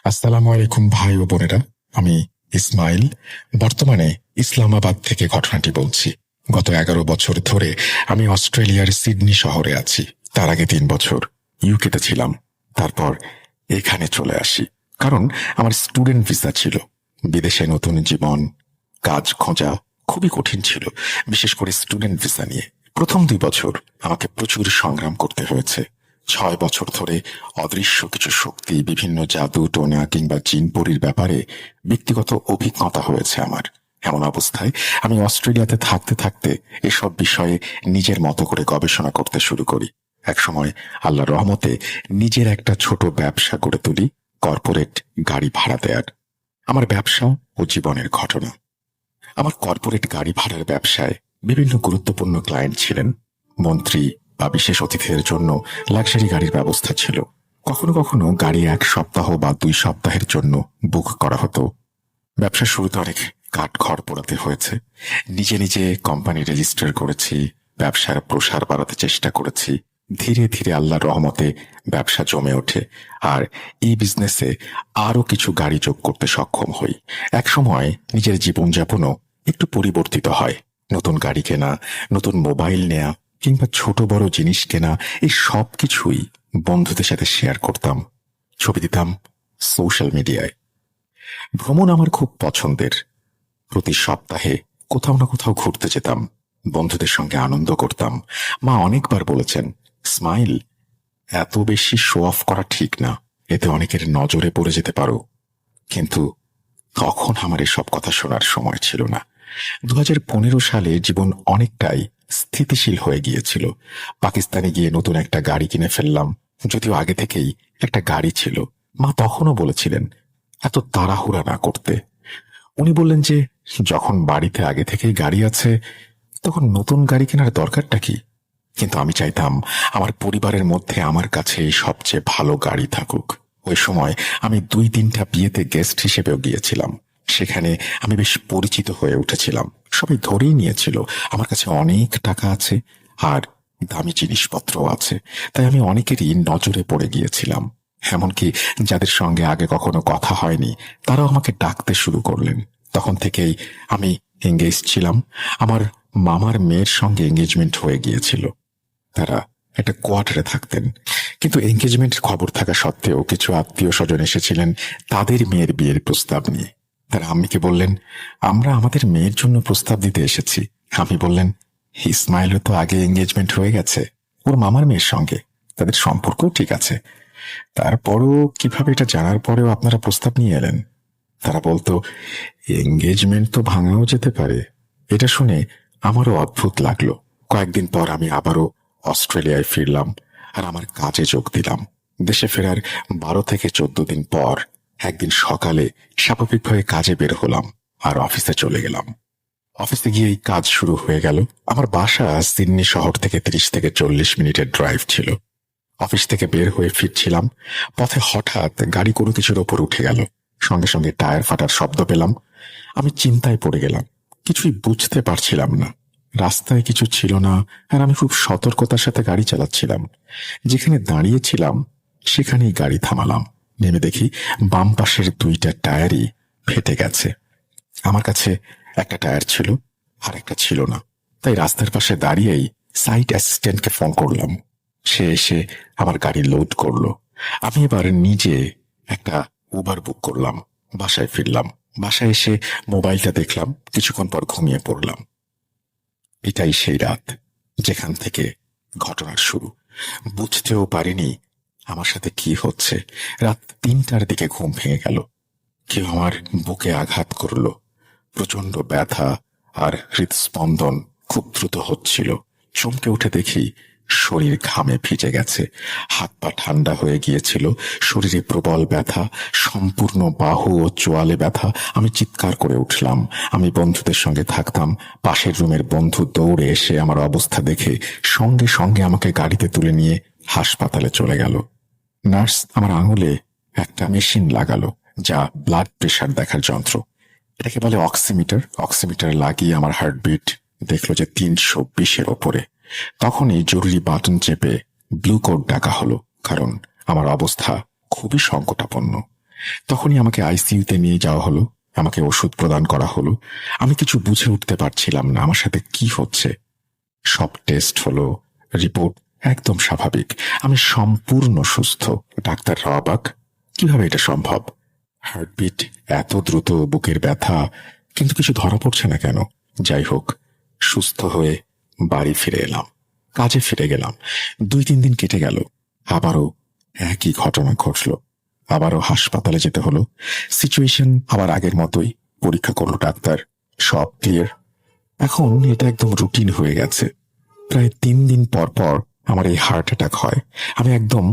আসসালামু আলাইকুম ভাই ও বোনেরা। আমি ইসমাইল, বর্তমানে ইসলামাবাদ থেকে ঘটনাটি বলছি। গত 11 বছর ধরে আমি অস্ট্রেলিয়ার সিডনি শহরে আছি। তার আগে 3 বছর ইউকেতে ছিলাম। তারপর এখানে চলে আসি, কারণ আমার স্টুডেন্ট ভিসা ছিল। বিদেশে নতুন জীবন, কাজ খোঁজা খুবই কঠিন ছিল, বিশেষ করে স্টুডেন্ট ভিসা নিয়ে। প্রথম 2 বছর আমাকে প্রচুর সংগ্রাম করতে হয়েছে। 6 বছর ধরে অদৃশ্য কিছু শক্তি, বিভিন্ন জাদু টোনা কিংবা জিনপরির ব্যাপারে ব্যক্তিগত অভিজ্ঞতা হয়েছে আমার। এমন অবস্থায় আমি অস্ট্রেলিয়াতে থাকতে থাকতে এসব বিষয়ে নিজের মতো করে গবেষণা করতে শুরু করি। একসময় আল্লাহর রহমতে নিজের একটা ছোট ব্যবসা গড়ে তুলি, কর্পোরেট গাড়ি ভাড়া দেয়ার। আমার ব্যবসা ও জীবনের ঘটনা। আমার কর্পোরেট গাড়ি ভাড়ার ব্যবসায় বিভিন্ন গুরুত্বপূর্ণ ক্লায়েন্ট ছিলেন। মন্ত্রী বা বিশেষ অতিথিদের জন্য লাক্সারি গাড়ির ব্যবস্থা ছিল। কখনো কখনো গাড়ি 1 সপ্তাহ বা 2 সপ্তাহের জন্য বুক করা হতো। ব্যবসার শুরুতে অনেক কাঠখড় পোড়াতে হয়েছে। নিজে নিজে কোম্পানি রেজিস্টার করেছি, ব্যবসার প্রসার বাড়াতে চেষ্টা করেছি। ধীরে ধীরে আল্লাহর রহমতে ব্যবসা জমে ওঠে, আর এই বিজনেসে আরো কিছু গাড়ি যোগ করতে সক্ষম হই। একসময় নিজের জীবনযাপনও একটু পরিবর্তিত হয়। নতুন গাড়ি কেনা, নতুন মোবাইল নেয়া কিংবা ছোট বড় জিনিস কেনা, এই সব কিছুই বন্ধুদের সাথে শেয়ার করতাম, ছবি দিতাম সোশ্যাল মিডিয়ায়। ভ্রমণ আমার খুব পছন্দের। প্রতি সপ্তাহে কোথাও না কোথাও ঘুরতে যেতাম, বন্ধুদের সঙ্গে আনন্দ করতাম। মা অনেকবার বলেছেন, স্মাইল, এত বেশি শো অফ করা ঠিক না, এতে অনেকের নজরে পড়ে যেতে পারো। কিন্তু তখন আমার এসব কথা শোনার সময় ছিল না। 2015 সালে জীবন অনেকটাই স্থিতিশীল হয়ে গিয়েছিল। পাকিস্তানে গিয়ে নতুন একটা গাড়ি কিনে ফেললাম, যদিও আগে থেকেই একটা গাড়ি ছিল। মা তখনও বলেছিলেন এত তাড়াহুড়া না করতে। উনি বললেন যে যখন বাড়িতে আগে থেকেই গাড়ি আছে, তখন নতুন গাড়ি কেনার দরকারটা কি। কিন্তু আমি চাইতাম আমার পরিবারের মধ্যে আমার কাছে সবচেয়ে ভালো গাড়ি থাকুক। ওই সময় আমি 2-3টা বিয়েতে গেস্ট হিসেবেও গিয়েছিলাম। সেখানে আমি বেশ পরিচিত হয়ে উঠেছিলাম। সবাই ধরেই নিয়েছিল আমার কাছে অনেক টাকা আছে আর দামি জিনিসপত্রও আছে। তাই আমি অনেকেরই নজরে পড়ে গিয়েছিলাম। এমনকি যাদের সঙ্গে আগে কখনো কথা হয়নি, তারাও আমাকে ডাকতে শুরু করলেন। তখন থেকেই আমি এঙ্গেজ ছিলাম। আমার মামার মেয়ের সঙ্গে এঙ্গেজমেন্ট হয়ে গিয়েছিল। তারা একটা কোয়ার্টারে থাকতেন, কিন্তু এঙ্গেজমেন্টের খবর থাকা সত্ত্বেও কিছু আত্মীয় স্বজন এসেছিলেন তাদের মেয়ের বিয়ের প্রস্তাব নিয়ে। তারা আম্মিকে বললেন, আমরা আমাদের মেয়ের জন্য প্রস্তাব দিতে এসেছি। আমি বললেন, ইসমাইলও তো আগে এঙ্গেজমেন্ট হয়ে গেছে ওর মামার মেয়ের সঙ্গে, তাদের সম্পর্কও ঠিক আছে। তারপরও কিভাবে এটা জানার পরেও আপনারা প্রস্তাব নিয়ে এলেন? তারা বলতো, এঙ্গেজমেন্ট তো ভাঙাও যেতে পারে। এটা শুনে আমারও অদ্ভুত লাগলো। কয়েকদিন পর আমি আবারও অস্ট্রেলিয়ায় ফিরলাম আর আমার কাজে যোগ দিলাম। দেশে ফেরার 12 থেকে 14 দিন পর একদিন সকালে স্বাভাবিকভাবে কাজে বের হলাম আর অফিসে চলে গেলাম। অফিসে গিয়েই কাজ শুরু হয়ে গেল। আমার বাসা সিডনি শহর থেকে 30 থেকে 40 মিনিটের ড্রাইভ ছিল। অফিস থেকে বের হয়ে ফিরছিলাম, পথে হঠাৎ গাড়ি কোনো কিছুর ওপর উঠে গেল। সঙ্গে সঙ্গে টায়ার ফাটার শব্দ পেলাম। আমি চিন্তায় পড়ে গেলাম, কিছুই বুঝতে পারছিলাম না। রাস্তায় কিছু ছিল না, আর আমি খুব সতর্কতার সাথে গাড়ি চালাচ্ছিলাম। যেখানে দাঁড়িয়েছিলাম সেখানেই গাড়ি থামালাম। নেমে দেখি বাম পাশের 2টা টায়ারই ফেটে গেছে। আমার কাছে একটা টায়ার ছিল আর একটা ছিল না। তাই রাস্তার পাশে দাঁড়িয়েই সাইট অ্যাসিস্ট্যান্টকে ফোন করলাম। সে এসে আমার গাড়ি লোড করলো। আমি এবার নিজে একটা উবার বুক করলাম। বাসায় ফিরলাম। বাসায় এসে মোবাইলটা দেখলাম, কিছুক্ষণ পর ঘুমিয়ে পড়লাম। এটাই সেই রাত যেখান থেকে ঘটনার শুরু। বুঝতেও পারিনি আমার সাথে কি হচ্ছে। রাত 3টার দিকে ঘুম ভেঙে গেল। কেউ আমার বুকে আঘাত করলো। প্রচন্ড ব্যথা আর হৃদস্পন্দন খুব দ্রুত হচ্ছিল। চমকে উঠে দেখি শরীর ঘামে ভিজে গেছে, হাত পা ঠান্ডা হয়ে গিয়েছিল, শরীরে প্রবল ব্যথা, সম্পূর্ণ বাহু ও চোয়ালে ব্যথা। আমি চিৎকার করে উঠলাম। আমি বন্ধুদের সঙ্গে থাকতাম। পাশের রুমের বন্ধু দৌড়ে এসে আমার অবস্থা দেখে সঙ্গে সঙ্গে আমাকে গাড়িতে তুলে নিয়ে হাসপাতালে চলে গেল। নার্স আমার আঙুলে একটা মেশিন লাগালো, যা ব্লাড প্রেশার দেখার যন্ত্র। এটাকে বলে অক্সিমিটার। অক্সিমিটার লাগিয়ে আমার হার্টবিট দেখলো যে 320-এর ওপরে। তখনই জরুরি বাটন চেপে ব্লু কোড ডাকা হলো, কারণ আমার অবস্থা খুবই সংকটাপন্ন। তখনই আমাকে আইসিইউতে নিয়ে যাওয়া হলো, আমাকে ওষুধ প্রদান করা হলো। আমি কিছু বুঝে উঠতে পারছিলাম না আমার সাথে কি হচ্ছে। সব টেস্ট হলো, রিপোর্ট একদম স্বাভাবিক, আমি সম্পূর্ণ সুস্থ। ডাক্তাররা অবাক, কিভাবে এটা সম্ভব? হার্টবিট এত দ্রুত, বুকের ব্যথা, কিন্তু কিছু ধরা পড়ছে না কেন? যাই হোক, সুস্থ হয়ে বাড়ি ফিরে এলাম, কাজে ফিরে গেলাম। 2-3 দিন কেটে গেল, আবারও একই ঘটনা ঘটল। আবারও হাসপাতালে যেতে হলো। সিচুয়েশন আবার আগের মতোই। পরীক্ষা করলো ডাক্তার, সব ক্লিয়ার। এখন এটা একদম রুটিন হয়ে গেছে। প্রায় 3 দিন পর পর আমার এই হার্ট অ্যাটাক হয়। আমি একদম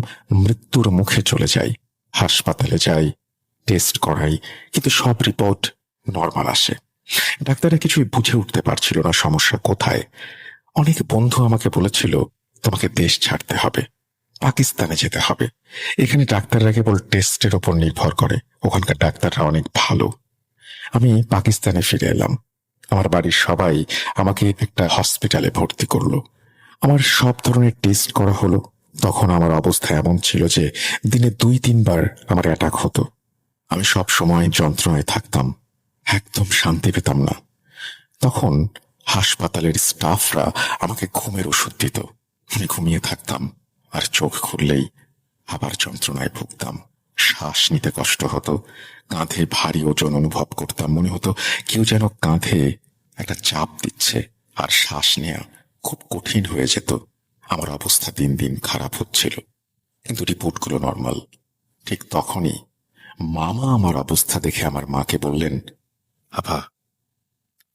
মৃত্যুর মুখে চলে যাই। হাসপাতালে যাই, টেস্ট করাই, কিন্তু সব রিপোর্ট নর্মাল আসে। ডাক্তাররা কিছুই বুঝে উঠতে পারছিল না সমস্যা কোথায়। অনেক বন্ধু আমাকে বলেছিল, তোমাকে দেশ ছাড়তে হবে, পাকিস্তানে যেতে হবে। এখানে ডাক্তাররা কেবল টেস্টের ওপর নির্ভর করে, ওখানকার ডাক্তাররা অনেক ভালো। আমি পাকিস্তানে ফিরে এলাম। আমার বাড়ির সবাই আমাকে একটা হসপিটালে ভর্তি করলো। আমার সব ধরনের টেস্ট করা হলো। তখন আমার অবস্থা এমন ছিল যে দিনে 2-3 বার আমার অ্যাটাক হতো। আমি সব সময় যন্ত্রণায় থাকতাম, একদম শান্তি পেতাম না। তখন হাসপাতালের স্টাফরা আমাকে ঘুমের ওষুধ দিত। আমি ঘুমিয়ে থাকতাম, আর চোখ খুললেই আবার যন্ত্রণায় ভুগতাম। শ্বাস নিতে কষ্ট হতো, কাঁধে ভারী ওজন অনুভব করতাম। মনে হতো কেউ যেন কাঁধে একটা চাপ দিচ্ছে, আর শ্বাস নেওয়া খুব কঠিন হয়ে যেত। আমার অবস্থা দিন দিন খারাপ হচ্ছিল, কিন্তু রিপোর্টগুলো নর্মাল। ঠিক তখনই মামা আমার অবস্থা দেখে আমার মাকে বললেন, আভা,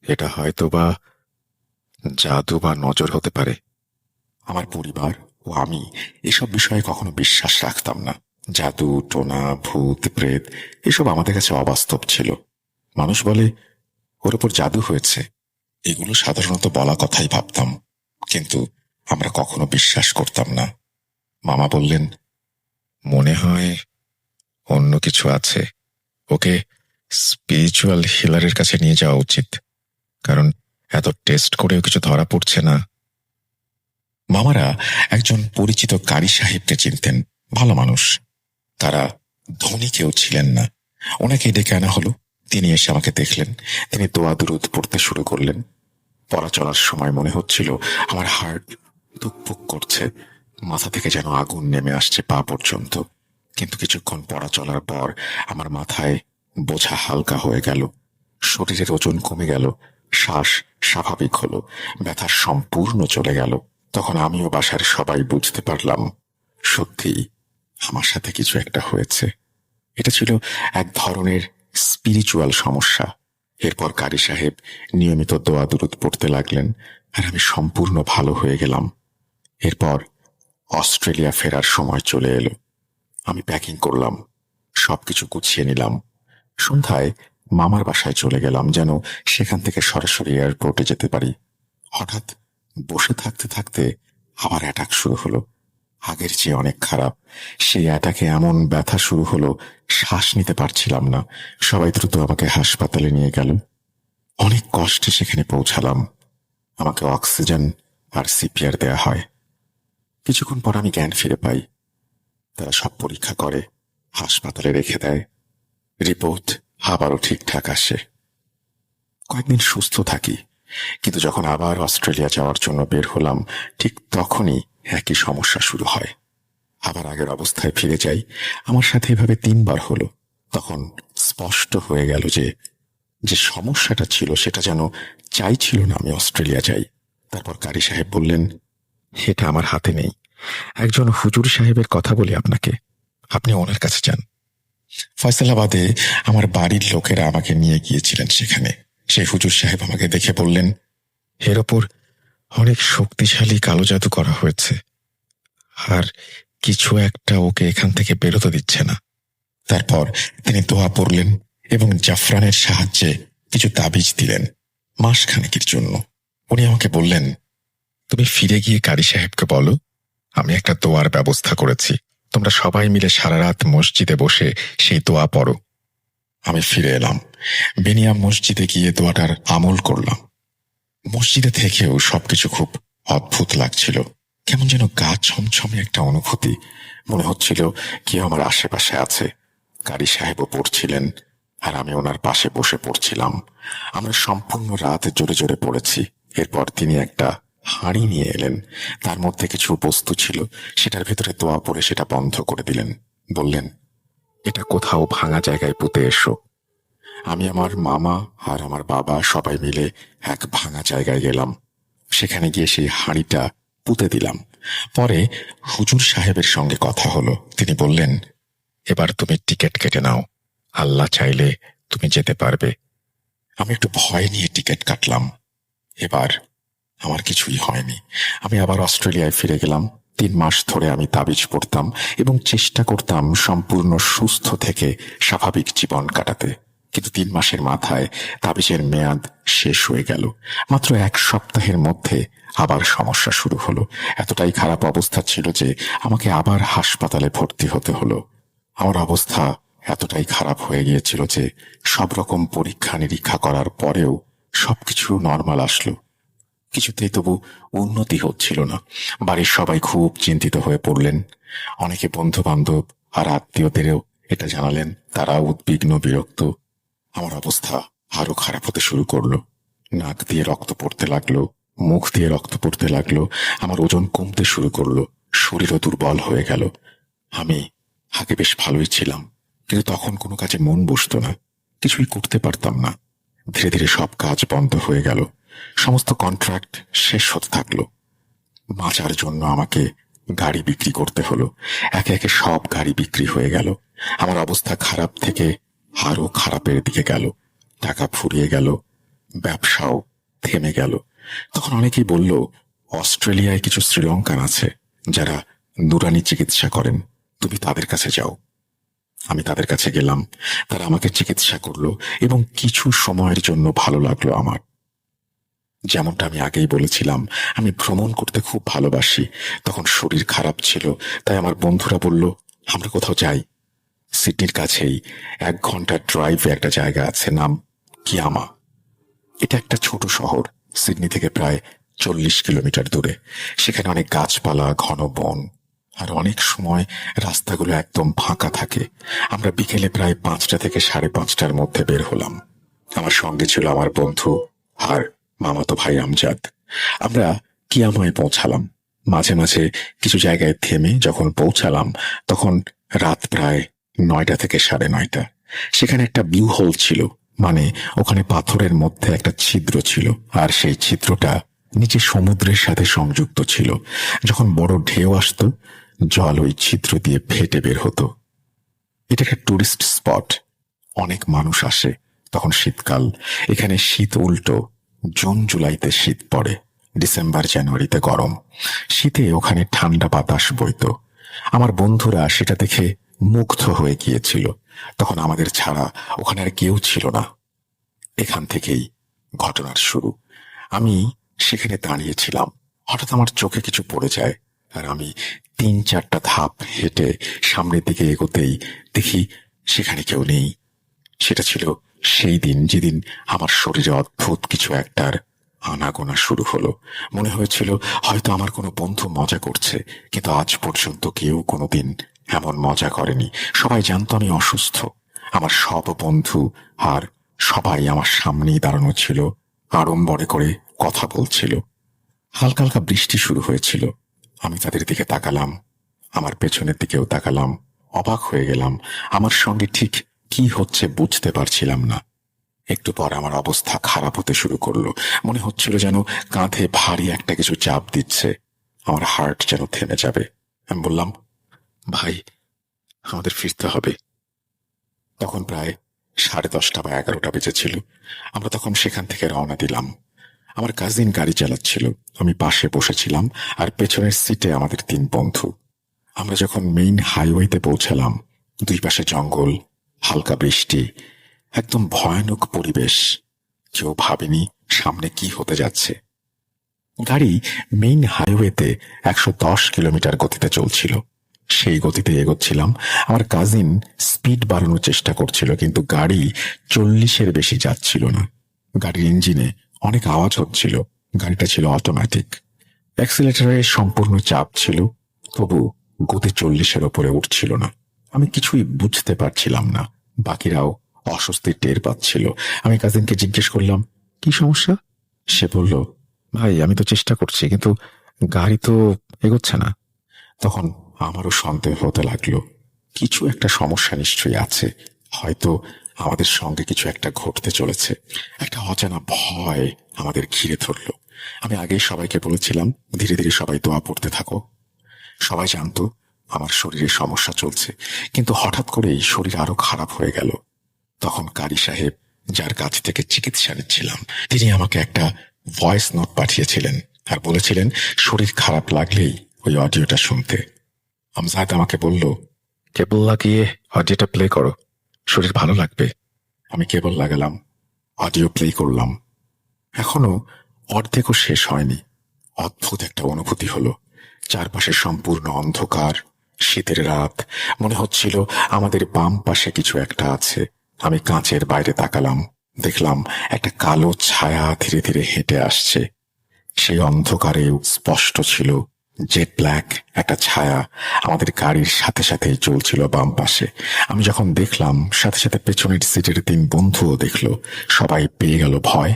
এটা হয়তো বা জাদু বা নজর হতে পারে। আমার পরিবার ও আমি এসব বিষয়ে কখনো বিশ্বাস রাখতাম না। জাদু টোনা, ভূত প্রেত এসব আমাদের কাছে অবাস্তব ছিল। মানুষ বলে ওর উপর জাদু হয়েছে, এগুলো সাধারণত বলা কথাই ভাবতাম, কিন্তু আমরা কখনো বিশ্বাস করতাম না। মামা বললেন, মনে হয় অন্য কিছু আছে, ওকে স্পিরিচুয়াল হিলারের কাছে নিয়ে যাওয়া উচিত, কারণ এত টেস্ট করেও কিছু ধরা পড়ছে না। মামারা একজন পরিচিত কারি সাহেবকে চিনতেন, ভালো মানুষ। তারা ধনী কেউ ছিলেন না। ওনাকে ডেকে আনা হলো। তিনি এসে আমাকে দেখলেন। তিনি দোয়া দুরুদ পড়তে শুরু করলেন। পড়া চলার সময় মনে হচ্ছিল আমার হার্ট ধুকপুক করছে, মাথা থেকে যেন আগুন নেমে আসছে পা পর্যন্ত। কিন্তু কিছুক্ষণ পড়া চলার পর আমার মাথায় বোঝা হালকা হয়ে গেল, শরীরের ওজন কমে গেল, শ্বাস স্বাভাবিক হলো, ব্যথা সম্পূর্ণ চলে গেল। তখন আমিও বাসার সবাই বুঝতে পারলাম, সত্যি আমার সাথে কিছু একটা হয়েছে। এটা ছিল এক ধরনের স্পিরিচুয়াল সমস্যা। এরপর কারি সাহেব নিয়মিত দোয়া দুরুদ পড়তে লাগলেন, আর আমি সম্পূর্ণ ভালো হয়ে গেলাম। এরপর অস্ট্রেলিয়া ফেরার সময় চলে এলো। আমি প্যাকিং করলাম, সবকিছু গুছিয়ে নিলাম। সন্ধ্যায় মামার বাসায় চলে গেলাম, যেন সেখান থেকে সরাসরি এয়ারপোর্টে যেতে পারি। হঠাৎ বসে থাকতে থাকতে আবার অ্যাটাক শুরু হলো, আগের চেয়ে অনেক খারাপ। সেই অ্যাটাকে এমন ব্যথা শুরু হলো, শ্বাস নিতে পারছিলাম না। সবাই দ্রুত আমাকে হাসপাতালে নিয়ে গেল। অনেক কষ্টে সেখানে পৌঁছালাম। আমাকে অক্সিজেন আর সিপিআর দেয়া হয়। কিছুক্ষণ পর আমি জ্ঞান ফিরে পাই। তারা সব পরীক্ষা করে, হাসপাতালে রেখে দেয়। রিপোর্ট আবারও ঠিকঠাক আসে। কয়েকদিন সুস্থ থাকি, কিন্তু যখন আবার অস্ট্রেলিয়া যাওয়ার জন্য বের হলাম, ঠিক তখনই একই সমস্যা শুরু হয়। আবার আগের অবস্থায় ফিরে যাই। আমার সাথে এভাবে 3 বার হলো। তখন স্পষ্ট হয়ে গেল যে যে সমস্যাটা ছিল সেটা যেন চাইছিল না আমি অস্ট্রেলিয়া যাই। তারপর কারি সাহেব বললেন, এটা আমার হাতে নেই, একজন হুজুর সাহেবের কথা বলি আপনাকে, আপনি ওনার কাছে যান। ফয়সালাবাদে আমার বাড়ির লোকেরা আমাকে নিয়ে গিয়েছিলেন সেখানে। সেই হুজুর সাহেব আমাকে দেখে বললেন, এর ওপর অনেক শক্তিশালী কালো জাদু করা হয়েছে, আর কিছু একটা ওকে এখান থেকে বেরোতে দিচ্ছে না। তারপর তিনি দোয়া পড়লেন এবং জাফরানের সাহায্যে কিছু তাবিজ দিলেন মাসখানেকের জন্য। উনি আমাকে বললেন, তুমি ফিরে গিয়ে কারি সাহেবকে বলো আমি একটা দোয়ার ব্যবস্থা করেছি, তোমরা সবাই মিলে সারা রাত মসজিদে বসে সেই দোয়া পড়ো। আমি ফিরে এলাম। বেনিয়াম মসজিদে গিয়ে দোয়াটার আমল করলাম। মসজিদে থেকেও সবকিছু খুব অদ্ভুত লাগছিল। কেমন যেন গা ছমছমে একটা অনুভূতি, মনে হচ্ছিল কেউ আমার আশেপাশে আছে। কারি সাহেবও পড়ছিলেন, আর আমি ওনার পাশে বসে পড়ছিলাম। আমরা সম্পূর্ণ রাত জোরে জোরে পড়েছি। এরপর তিনি একটা হাঁড়ি নিয়ে এলেন। তার মধ্যে কিছু বস্তু ছিল, সেটার ভেতরে দোয়া পড়ে সেটা বন্ধ করে দিলেন। বললেন, এটা কোথাও ভাঙা জায়গায় পুঁতে এসো। আমি, আমার মামা আর আমার বাবা সবাই মিলে এক ভাঙা জায়গায় গেলাম। সেখানে গিয়ে সেই হাঁড়িটা পুঁতে দিলাম। পরে হুজুর সাহেবের সঙ্গে কথা হলো। তিনি বললেন, এবার তুমি টিকিট কেটে নাও, আল্লাহ চাইলে তুমি যেতে পারবে। আমি একটু ভয় নিয়ে টিকিট কাটলাম। এবার আমার কিছুই হয়নি। আমি আবার অস্ট্রেলিয়ায় ফিরে গেলাম। 3 মাস ধরে আমি তাবিজ পড়তাম এবং চেষ্টা করতাম সম্পূর্ণ সুস্থ থেকে স্বাভাবিক জীবন কাটাতে। কিন্তু 3 মাসের মাথায় তাবিজের মেয়াদ শেষ হয়ে গেল। মাত্র 1 সপ্তাহের মধ্যে আবার সমস্যা শুরু হলো। এতটাই খারাপ অবস্থা ছিল যে আমাকে আবার হাসপাতালে ভর্তি হতে হলো। আমার অবস্থা এতটাই খারাপ হয়ে গিয়েছিল যে সব রকম পরীক্ষা নিরীক্ষা করার পরেও সবকিছু নর্মাল আসলো। কিছুতেই তবু উন্নতি হচ্ছিল না। বাড়ির সবাই খুব চিন্তিত হয়ে পড়লেন। অনেকে বন্ধু বান্ধব আর আত্মীয়দেরও এটা জানালেন। তারা উদ্বিগ্ন, বিরক্ত। আমার অবস্থা আরো খারাপ হতে শুরু করলো। নাক দিয়ে রক্ত পড়তে লাগলো, মুখ দিয়ে রক্ত পড়তে লাগলো। আমার ওজন কমতে শুরু করলো, শরীরও দুর্বল হয়ে গেল। আমি আগে বেশ ভালোই ছিলাম, কিন্তু তখন কোনো কাজে মন বসতো না, কিছুই করতে পারতাম না। ধীরে ধীরে সব কাজ বন্ধ হয়ে গেল। সমস্ত কন্ট্রাক্ট শেষ হতে থাকলো। বাঁচার জন্য আমাকে গাড়ি বিক্রি করতে হলো। একে একে সব গাড়ি বিক্রি হয়ে গেল। আমার অবস্থা খারাপ থেকে আরো খারাপের দিকে গেল। টাকা ফুরিয়ে গেল, ব্যবসাও থেমে গেল। তখন অনেকেই বলল, অস্ট্রেলিয়ায় কিছু শ্রীলঙ্কান আছে যারা নুরানি চিকিৎসা করেন, তুমি তাদের কাছে যাও। আমি তাদের কাছে গেলাম। তারা আমাকে চিকিৎসা করলো এবং কিছু সময়ের জন্য ভালো লাগলো আমার। যেমনটা আমি আগেই বলেছিলাম, আমি ভ্রমণ করতে খুব ভালোবাসি। তখন শরীর খারাপ ছিল, তাই আমার বন্ধুরা বলল, আমরা কোথাও যাই। সিডনির কাছেই 1 ঘন্টার ড্রাইভে একটা জায়গা আছে, নাম কিয়ামা। এটা একটা ছোট শহর, সিডনি থেকে প্রায় 40 কিলোমিটার দূরে। সেখানে অনেক গাছপালা, ঘন বন, আর অনেক সময় রাস্তাগুলো একদম ফাঁকা থাকে। আমরা বিকেলে প্রায় 5টা থেকে 5:30টার মধ্যে বের হলাম। আমার সঙ্গে ছিল আমার বন্ধু আর মামাতো ভাই আমজাদ। আমরা কিয়ামায় পৌঁছালাম। মাঝে মাঝে কিছু জায়গায় থেমে যখন পৌঁছালাম, তখন রাত প্রায় 9টা থেকে 9:30। সেখানে একটা ব্লু হোল ছিল, মানে ওখানে পাথরের মধ্যে একটা ছিদ্র ছিল, আর সেই ছিদ্রটা নিচে সমুদ্রের সাথে সংযুক্ত ছিল। যখন বড় ঢেউ আসতো, জল ওই ছিদ্র দিয়ে ফেটে বের হতো। এটা একটা টুরিস্ট স্পট, অনেক মানুষ আসে। তখন শীতকাল, এখানে শীত উল্টো। জুন জুলাইতে শীত পড়ে, ডিসেম্বর জানুয়ারিতে গরম। শীতে ওখানে ঠান্ডা বাতাস বইতো। আমার বন্ধুরা সেটা দেখে মুগ্ধ হয়ে গিয়েছিল। তখন আমাদের ছাড়া ওখানে আর কেউ ছিল না। এখান থেকেই ঘটনার শুরু। আমি সেখানে দাঁড়িয়েছিলাম, হঠাৎ আমার চোখে কিছু পড়ে যায়, আর আমি 3-4টা ধাপ হেঁটে সামনের দিকে এগোতেই দেখি সেখানে কেউ নেই। সেটা ছিল সেই দিন যেদিন আমার শরীরে অদ্ভুত কিছু একটার আনাগোনা শুরু হলো। মনে হয়েছিল হয়তো আমার কোনো বন্ধু মজা করছে, কিন্তু আজ পর্যন্ত কেউ কোনোদিন এমন মজা করেনি। সবাই জানতো আমি অসুস্থ। আমার সব বন্ধু আর সবাই আমার সামনেই দাঁড়ানো ছিল, আড়ম্বরে করে কথা বলছিল। হালকা হালকা বৃষ্টি শুরু হয়েছিল। আমি তাদের দিকে তাকালাম, আমার পেছনের দিকেও তাকালাম। অবাক হয়ে গেলাম। আমার সঙ্গে ঠিক কি হচ্ছে বুঝতে পারছিলাম না। একটু পর আমার অবস্থা খারাপ হতে শুরু করলো। মনে হচ্ছিল যেন কাঁধে ভারী একটা কিছু চাপ দিচ্ছে। আমার হার্ট যেন থেমে যাবে। আমি বললাম, ভাই, আমাদের ফিরতে হবে। তখন প্রায় 10:30 বা 11টা বেজেছিল। আমরা তখন সেখান থেকে রওনা দিলাম। আমার কাজিন গাড়ি চালাচ্ছিল, আমি পাশে বসেছিলাম, আর পেছনের সিটে আমাদের 3 বন্ধু। আমরা যখন মেইন হাইওয়েতে পৌঁছালাম, 2 পাশে জঙ্গল, হালকা বৃষ্টি, একদম ভয়ানক পরিবেশ। কেউ ভাবেনি সামনে কি হতে যাচ্ছে। গাড়ি মেইন হাইওয়েতে 110 কিলোমিটার গতিতে চলছিল। সেই গতিতে এগোচ্ছিলাম। আমার কাজিন স্পিড বাড়ানোর চেষ্টা করছিল, কিন্তু গাড়ি 40-এর বেশি যাচ্ছিল না। গাড়ির ইঞ্জিনে অনেক আওয়াজ হচ্ছিল। গাড়িটা ছিল অটোমেটিক, অ্যাক্সিলারেটরে সম্পূর্ণ চাপ ছিল, তবু গতি 40-এর ওপরে উঠছিল না। আমি কিছুই বুঝতে পারছিলাম না। বাকিরাও অস্বস্তি টের পাচ্ছিল। আমি কাজিনকে জিজ্ঞেস করলাম, কি সমস্যা? সে বলল, ভাই আমি তো চেষ্টা করছি, কিন্তু গাড়ি তো এগোচ্ছে না। তখন আমারও সন্দেহ হতে লাগলো, কিছু একটা সমস্যা নিশ্চয়ই আছে। হয়তো আমাদের সঙ্গে কিছু একটা ঘটতে চলেছে। একটা অজানা ভয় আমাদের ঘিরে ধরল। আমি আগেই সবাইকে বলেছিলাম, ধীরে ধীরে সবাই দোয়া পড়তে থাকো। সবাই জানতো আমার শরীরে সমস্যা চলছে, কিন্তু হঠাৎ করেই শরীর আরো খারাপ হয়ে গেল। তখন কারি সাহেব, যার কাছ থেকে চিকিৎসা নিচ্ছিলাম, তিনি আমাকে একটা ভয়েস নোট পাঠিয়েছিলেন আর বলেছিলেন শরীর খারাপ লাগলেই ওই অডিওটা শুনতে। আমজাদ আমাকে বলল, কেবল লাগিয়ে অডিওটা প্লে করো, শরীর ভালো লাগবে। আমি কেবল লাগালাম, অডিও প্লে করলাম। এখনো অর্ধেকও শেষ হয়নি, অদ্ভুত একটা অনুভূতি হলো। চারপাশে সম্পূর্ণ অন্ধকার, শীতের রাত। মনে হচ্ছিল আমাদের বাম পাশে কিছু একটা আছে। আমি কাঁচের বাইরে তাকালাম, দেখলাম একটা কালো ছায়া ধীরে ধীরে হেঁটে আসছে। সেই অন্ধকারেও স্পষ্ট ছিল জেট ব্ল্যাক একটা ছায়া আমাদের গাড়ির সাথে সাথেই চলছিল বাম পাশে। আমি যখন দেখলাম, সাথে সাথে পেছনের সিটের 3 বন্ধুও দেখলো। সবাই পেয়ে গেল ভয়।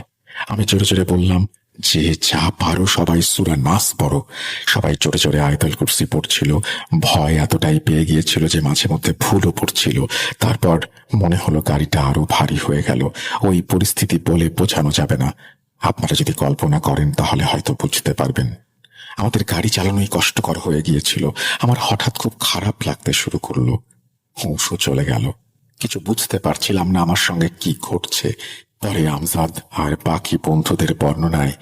আমি জোরে জোরে বললাম, যে যা পারো সবাই সূরা নাস পড়ো। সবাই জোরে জোরে আয়াতুল কুরসি পড়ছিল। ভয় এতটাই পেয়ে গিয়েছিল যে মাঝে মধ্যে ভুলও পড়ছিল। তারপর মনে হলো গাড়িটা আরো ভারী হয়ে গেল। ওই পরিস্থিতি বলে বোঝানো যাবে না। আপনারা যদি কল্পনা করেন তাহলে হয়তো বুঝতে পারবেন। আমাদের গাড়ি চালানোই কষ্টকর হয়ে গিয়েছিল। আমার হঠাৎ খুব খারাপ লাগতে শুরু করলো। হুঁশও চলে গেল। কিছু বুঝতে পারছিলাম না আমার সঙ্গে কি ঘটছে। পরে আমজাদ আর বাকি বন্ধুদের বর্ণনায়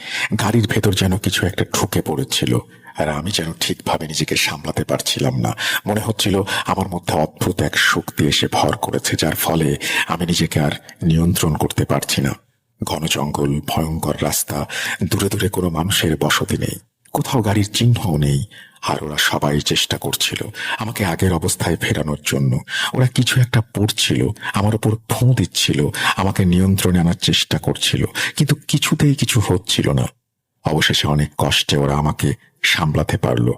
গাড়ির ভেতর যেন কিছু একটা ঢুকে পড়েছিল, আর আমি যেন ঠিকভাবে নিজেকে সামলাতে পারছিলাম না। মনে হচ্ছিল আমার মধ্যে অদ্ভুত এক শক্তি এসে ভর করেছে, যার ফলে আমি নিজেকে আর নিয়ন্ত্রণ করতে পারছি না। ঘন জঙ্গল, ভয়ঙ্কর রাস্তা, দূরে দূরে কোনো মানুষের বসতি নেই, কোথাও গাড়ির চিহ্নও নেই। আর ওরা সবাই চেষ্টা করছিল আমাকে আগের অবস্থায় ফেরানোর জন্য। ওরা কিছু একটা পড়ছিল, আমার উপর ফোঁ দিচ্ছিল, আমাকে নিয়ন্ত্রণে আনার চেষ্টা করছিল, কিন্তু কিছুতেই কিছু হচ্ছিল না। অবশেষে অনেক কষ্টে ওরা আমাকে সামলাতে পারলো।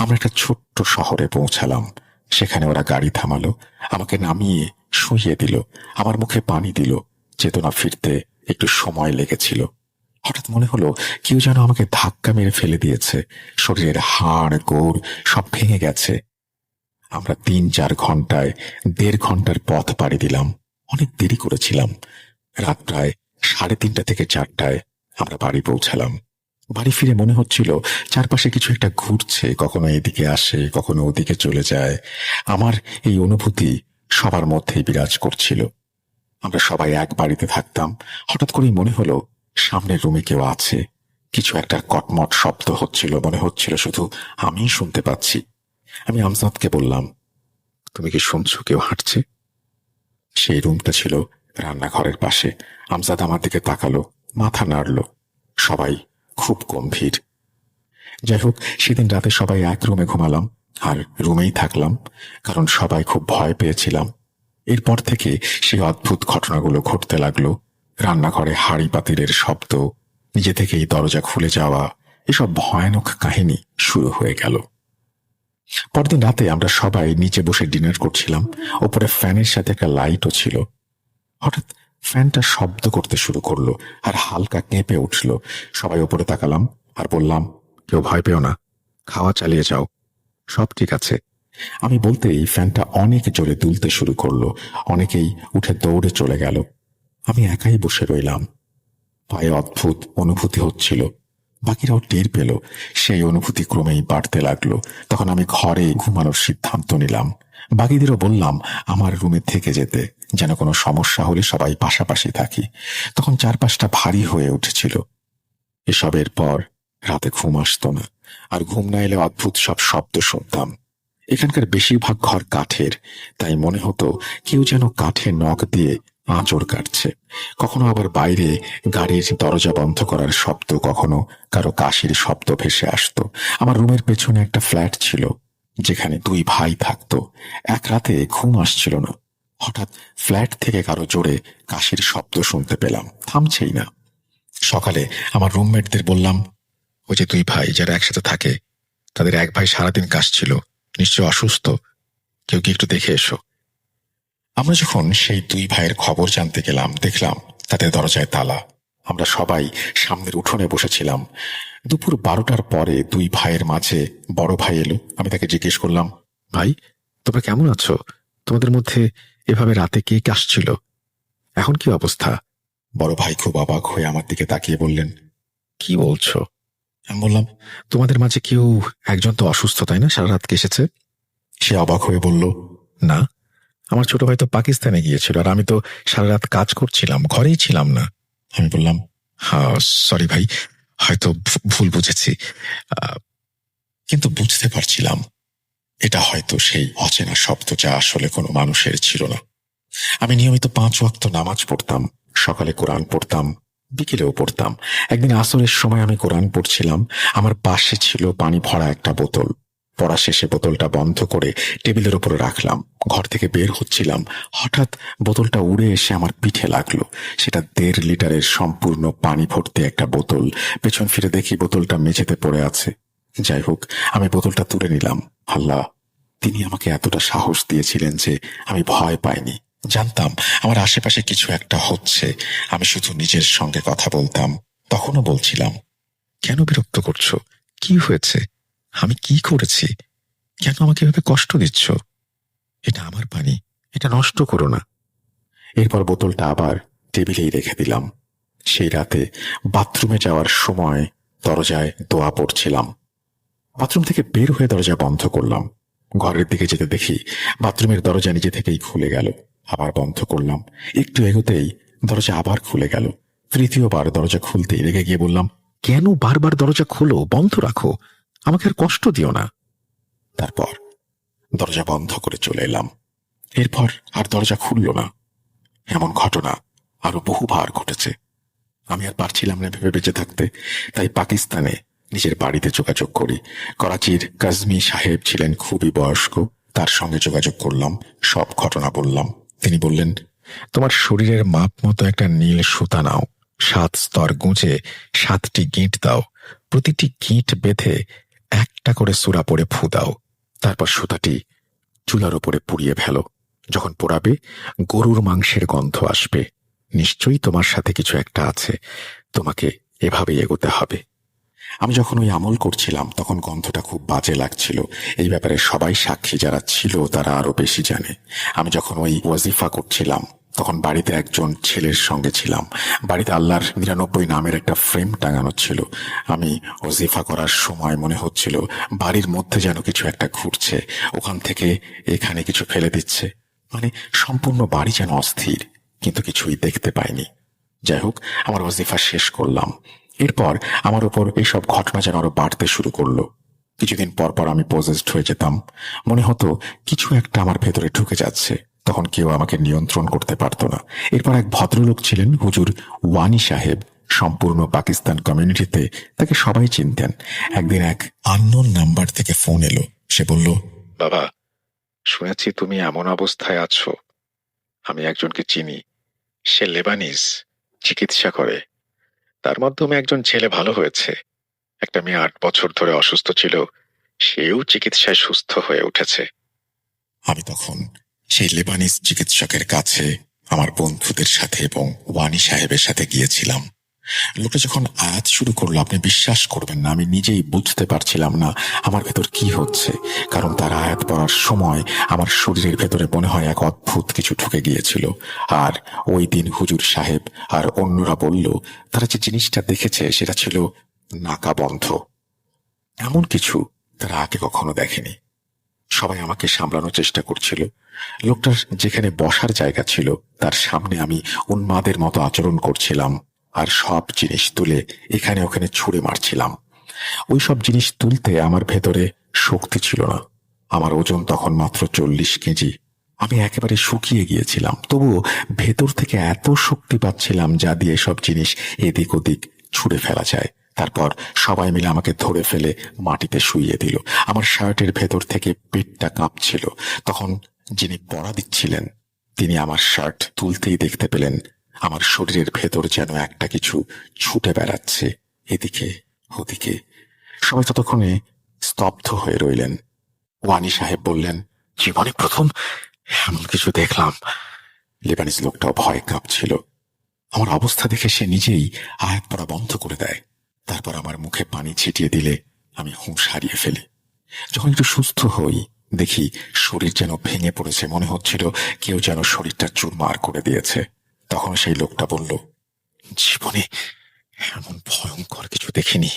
আমরা একটা ছোট্ট শহরে পৌঁছালাম। সেখানে ওরা গাড়ি থামালো, আমাকে নামিয়ে শুইয়ে দিল, আমার মুখে পানি দিল। চেতনা ফিরতে একটু সময় লেগেছিল। হঠাৎ মনে হলো কেউ যেন আমাকে ধাক্কা মেরে ফেলে দিয়েছে। শরীরের হাড় গোড় সব ভেঙে গেছে। আমরা 3-4 ঘন্টায় 1.5 ঘন্টার পথ পাড়ি দিলাম। অনেক দেরি করেছিলাম। রাত প্রায় 3:30 থেকে 4টায় আমরা বাড়ি পৌঁছালাম। বাড়ি ফিরে মনে হচ্ছিল চারপাশে কিছু একটা ঘুরছে, কখনো এদিকে আসে, কখনো ওদিকে চলে যায়। আমার এই অনুভূতি সবার মধ্যেই বিরাজ করছিল। আমরা সবাই এক বাড়িতে থাকতাম। হঠাৎ করেই মনে হলো সামনের রুমে কেউ আছে। কিছু একটা কটমট শব্দ হচ্ছিল, মনে হচ্ছিল শুধু আমিই শুনতে পাচ্ছি। আমি আমজাদকে বললাম, তুমি কি শুনছো কেউ হাঁটছে? সেই রুমটা ছিল রান্নাঘরের পাশে। আমজাদ আমার দিকে তাকালো, মাথা নাড়ল। সবাই খুব গম্ভীর। যাই হোক, সেদিন রাতে সবাই এক রুমে ঘুমালাম আর রুমেই থাকলাম, কারণ সবাই খুব ভয় পেয়েছিলাম। এরপর থেকে সেই অদ্ভুত ঘটনাগুলো ঘটতে লাগলো। রান্নাঘরে হাঁড়ি পাতিলের শব্দ, নিজে থেকেই দরজা খুলে যাওয়া, এসব ভয়ানক কাহিনী শুরু হয়ে গেল। পরদিন রাতে আমরা সবাই নিচে বসে ডিনার করছিলাম। ওপরে ফ্যানের সাথে একটা লাইটও ছিল। হঠাৎ ফ্যানটা শব্দ করতে শুরু করলো আর হালকা কেঁপে উঠল। সবাই ওপরে তাকালাম আর বললাম, কেউ ভয় পেও না, খাওয়া চালিয়ে যাও, সব ঠিক আছে। আমি বলতেই ফ্যানটা অনেক জোরে দুলতে শুরু করলো। অনেকেই উঠে দৌড়ে চলে গেল। আমি একাই বসে রইলাম। পায়ে অদ্ভুত অনুভূতি হচ্ছিল। বাকিরাও টের পেল। সেই অনুভূতি ক্রমেই বাড়তে লাগলো। তখন আমি ঘরে ঘুমানোর সিদ্ধান্ত নিলাম। বাকিদেরও বললাম আমার রুমে থেকে যেতে, যেন কোনো সমস্যা হলে সবাই পাশাপাশি থাকি। তখন চারপাশটা ভারী হয়ে উঠেছিল। এসবের পর রাতে ঘুম আসতো না, আর ঘুম না এলে অদ্ভুত সব শব্দ শুনতাম। এখানকার বেশিরভাগ ঘর কাঠের, তাই মনে হতো কেউ যেন কাঠে নখ দিয়ে আঁচড় কাটছে। কখনো আবার বাইরে গাড়ির দরজা বন্ধ করার শব্দ, কখনো কারো কাশির শব্দ ভেসে আসতো। আমার রুমের পেছনে একটা ফ্ল্যাট ছিল, যেখানে 2 ভাই থাকতো। এক রাতে ঘুম আসছিল না। হঠাৎ ফ্ল্যাট থেকে কারো জোরে কাশির শব্দ শুনতে পেলাম, থামছেই না। সকালে আমার রুমমেটদের বললাম, ওই যে 2 ভাই যারা একসাথে থাকে, তাদের এক ভাই সারাদিন কাশছিল, নিশ্চয় অসুস্থ। কেউ কি একটু দেখে এসো। আমরা যখন সেই দুই ভাইয়ের খবর জানতে গেলাম, দেখলাম তাদের দরজায় তালা। আমরা সবাই সামনের উঠোনে বসেছিলাম। দুপুর 12টার পরে দুই ভাইয়ের মাঝে বড় ভাই এলো। আমি তাকে জিজ্ঞেস করলাম, ভাই, তোমরা কেমন আছো? তোমাদের মধ্যে এভাবে রাতে কে আসছিল? এখন কি অবস্থা? বড় ভাই খুব অবাক হয়ে আমার দিকে তাকিয়ে বললেন, কি বলছো? আমি বললাম, তোমাদের মাঝে কেউ একজন তো অসুস্থ, তাই না? সারা রাত কে এসেছে? সে অবাক হয়ে বলল, না, আমার ছোট ভাই তো পাকিস্তানে গিয়েছিল, আর আমি তো সারা রাত কাজ করছিলাম, ঘরেই ছিলাম না। আমি বললাম, হ্যাঁ সরি ভাই, হয়তো ভুল বুঝেছি। কিন্তু বুঝতে পারছিলাম এটা হয়তো সেই অচেনা শব্দ, যা আসলে কোনো মানুষের ছিল না। আমি নিয়মিত 5 ওয়াক্ত নামাজ পড়তাম। সকালে কোরআন পড়তাম, বিকেলেও পড়তাম। একদিন আসরের সময় আমি কোরআন পড়ছিলাম। আমার পাশে ছিল পানি ভরা একটা বোতল। পড়া শেষে বোতলটা বন্ধ করে টেবিলের উপরে রাখলাম। ঘর থেকে বের হচ্ছিলাম, হঠাৎ বোতলটা উড়ে এসে আমার পিঠে লাগলো। সেটা 1.5 লিটারের সম্পূর্ণ পানি ভর্তি একটা বোতল। পেছন ফিরে দেখি বোতলটা মেঝেতে পড়ে আছে। যাই হোক, আমি বোতলটা তুলে নিলাম। আল্লাহ, তিনি আমাকে এতটা সাহস দিয়েছিলেন যে আমি ভয় পাইনি। জানতাম আমার আশেপাশে কিছু একটা হচ্ছে। আমি শুধু নিজের সঙ্গে কথা বলতাম। তখনও বলছিলাম, কেন বিরক্ত করছো? কি হয়েছে? আমি কি করেছি? কেন আমাকে এভাবে কষ্ট দিচ্ছ? এটা আমার পানি, এটা নষ্ট করো না। এরপর বোতলটা আবার টেবিলেই রেখে দিলাম। সেই রাতে বাথরুমে যাওয়ার সময় দরজায় দোয়া পড়ছিলাম। বাথরুম থেকে বের হয়ে দরজা বন্ধ করলাম। ঘরের দিকে যেতে দেখি বাথরুমের দরজা নিজে থেকেই খুলে গেল। আবার বন্ধ করলাম। একটু এগোতেই দরজা আবার খুলে গেল। তৃতীয়বার দরজা খুলতেই রেগে গিয়ে বললাম, কেন বারবার দরজা খোলো? বন্ধ রাখো, আমাকে আর কষ্ট দিও না। তারপর দরজা বন্ধ করে চলে এলাম। এরপর আর দরজা খুলল না। এমন ঘটনা আরো বহুবার ঘটেছে। আমি আর পারছিলাম না ভেবে বেঁচে থাকতে। তাই পাকিস্তানে নিজের বাড়িতে যোগাযোগ করি। করাচির কাজমি সাহেব ছিলেন খুবই বয়স্ক। তার সঙ্গে যোগাযোগ করলাম, সব ঘটনা বললাম। তিনি বললেন, তোমার শরীরের মাপ মতো একটা নীল সুতা নাও, 7 স্তর গুঁজে 7টি গিঁট দাও, প্রতিটি গিঁট বেঁধে একটা করে সূরা পড়ে ফু দাও। তারপর সুতাটি চুলার উপরে পুড়িয়ে ফেলো। যখন পোড়াবে, গরুর মাংসের গন্ধ আসবে। নিশ্চয়ই তোমার সাথে কিছু একটা আছে। তোমাকে এভাবেই এগোতে হবে। আমি যখন ওই আমল করছিলাম তখন গন্ধটা খুব বাজে লাগছিল। এই ব্যাপারে সবাই সাক্ষী, যারা ছিল তারা আরো বেশি জানে। আমি যখন ওই ওয়াজিফা করছিলাম তখন বাড়িতে একজন ছেলের সঙ্গে ছিলাম। বাড়িতে আল্লাহর 99 নামের একটা ফ্রেম টাঙানো ছিল। আমি ওয়াজিফা করার সময় মনে হচ্ছিল বাড়ির মধ্যে যেন কিছু একটা ঘুরছে, ওখান থেকে এখানে কিছু ফেলে দিচ্ছে। মানে সম্পূর্ণ বাড়ি যেন অস্থির, কিন্তু কিছুই দেখতে পাইনি। যাই হোক, আমার ওয়াজিফা শেষ করলাম। এরপর আমার উপর এইসব ঘটনা যেন আরো বাড়তে শুরু করলো। কিছুদিন পর পর আমি পজেসড হয়ে যেতাম। মনে হতো কিছু একটা আমার ভেতরে ঢুকে যাচ্ছে। তখন কেউ আমাকে নিয়ন্ত্রণ করতে পারত না। এরপর এক ভদ্রলোক ছিলেন, হুজুর ওয়ানি সাহেব। সম্পূর্ণ পাকিস্তান কমিউনিটিতে তাকে সবাই চিনতেন। একদিন এক আননোন নাম্বার থেকে ফোন এলো। সে বলল, বাবা, শুনেছি তুমি এমন অবস্থায় আছো। আমি একজনকে চিনি, সে লেবানিজ, চিকিৎসা করে। তার মাধ্যমে একজন ছেলে ভালো হয়েছে। একটা মেয়ে 8 বছর ধরে অসুস্থ ছিল, সেও চিকিৎসায় সুস্থ হয়ে উঠেছে। আমি তখন সেই লেবানিজ চিকিৎসকের কাছে আমার বন্ধুদের সাথে এবং ওয়ানি সাহেবের সাথে গিয়েছিলাম। লোকটা যখন আয়াত শুরু করলো, আপনি বিশ্বাস করবেন না, আমি নিজেই বুঝতে পারছিলাম না আমার ভেতর কি হচ্ছে। কারণ তার আয়াত পড়ার সময় আমার শরীরের ভেতরে মনে হয় এক অদ্ভুত কিছু ঢুকে গিয়েছিল। আর ওই দিন হুজুর সাহেব আর অন্যরা বলল, তারা যে জিনিসটা দেখেছে সেটা ছিল নাকা বন্ধ। এমন কিছু তারা আগে কখনো দেখেনি। সবাই আমাকে সামলানোর চেষ্টা করছিল। লোকটার যেখানে বসার জায়গা ছিল তার সামনে আমি উন্মাদের মতো আচরণ করছিলাম, আর সব জিনিস তুলে এখানে ওখানে ছুঁড়ে মারছিলাম। ওই সব জিনিস তুলতে আমার ভেতরে শক্তি ছিল না। আমার ওজন তখন মাত্র 40 কেজি। আমি একেবারে শুকিয়ে গিয়েছিলাম, তবুও ভেতর থেকে এত শক্তি পাচ্ছিলাম যা দিয়ে সব জিনিস এদিক ওদিক ছুঁড়ে ফেলা যায়। তারপর সবাই মিলে আমাকে ধরে ফেলে মাটিতে শুইয়ে দিল। আমার শার্টের ভেতর থেকে পেটটা কাঁপছিল। তখন যিনি পড়া দিচ্ছিলেন তিনি আমার শার্ট তুলতেই দেখতে পেলেন আমার শরীরের ভেতর যেন একটা কিছু ছুটে বেড়াচ্ছে এদিকে ওদিকে। সবাই ততক্ষণে স্তব্ধ হয়ে রইলেন। ওয়ানি সাহেব বললেন, জীবনে প্রথম এমন কিছু দেখলাম। লেবানিজ লোকটাও ভয়ে কাঁপছিল। আমার অবস্থা দেখে সে নিজেই আয়াত পড়া বন্ধ করে দেয়। তারপর আমার মুখে পানি ছিটিয়ে দিলে আমি হুঁশ হারিয়ে ফেলি। যখন একটু সুস্থ হই দেখি শরীর যেন ভেঙে পড়েছে, মনে হচ্ছিল কেউ যেন শরীরটা চুরমার করে দিয়েছে। তখন সেই লোকটা বলল, জীবনে এমন ভয়ঙ্কর কিছু দেখিনি,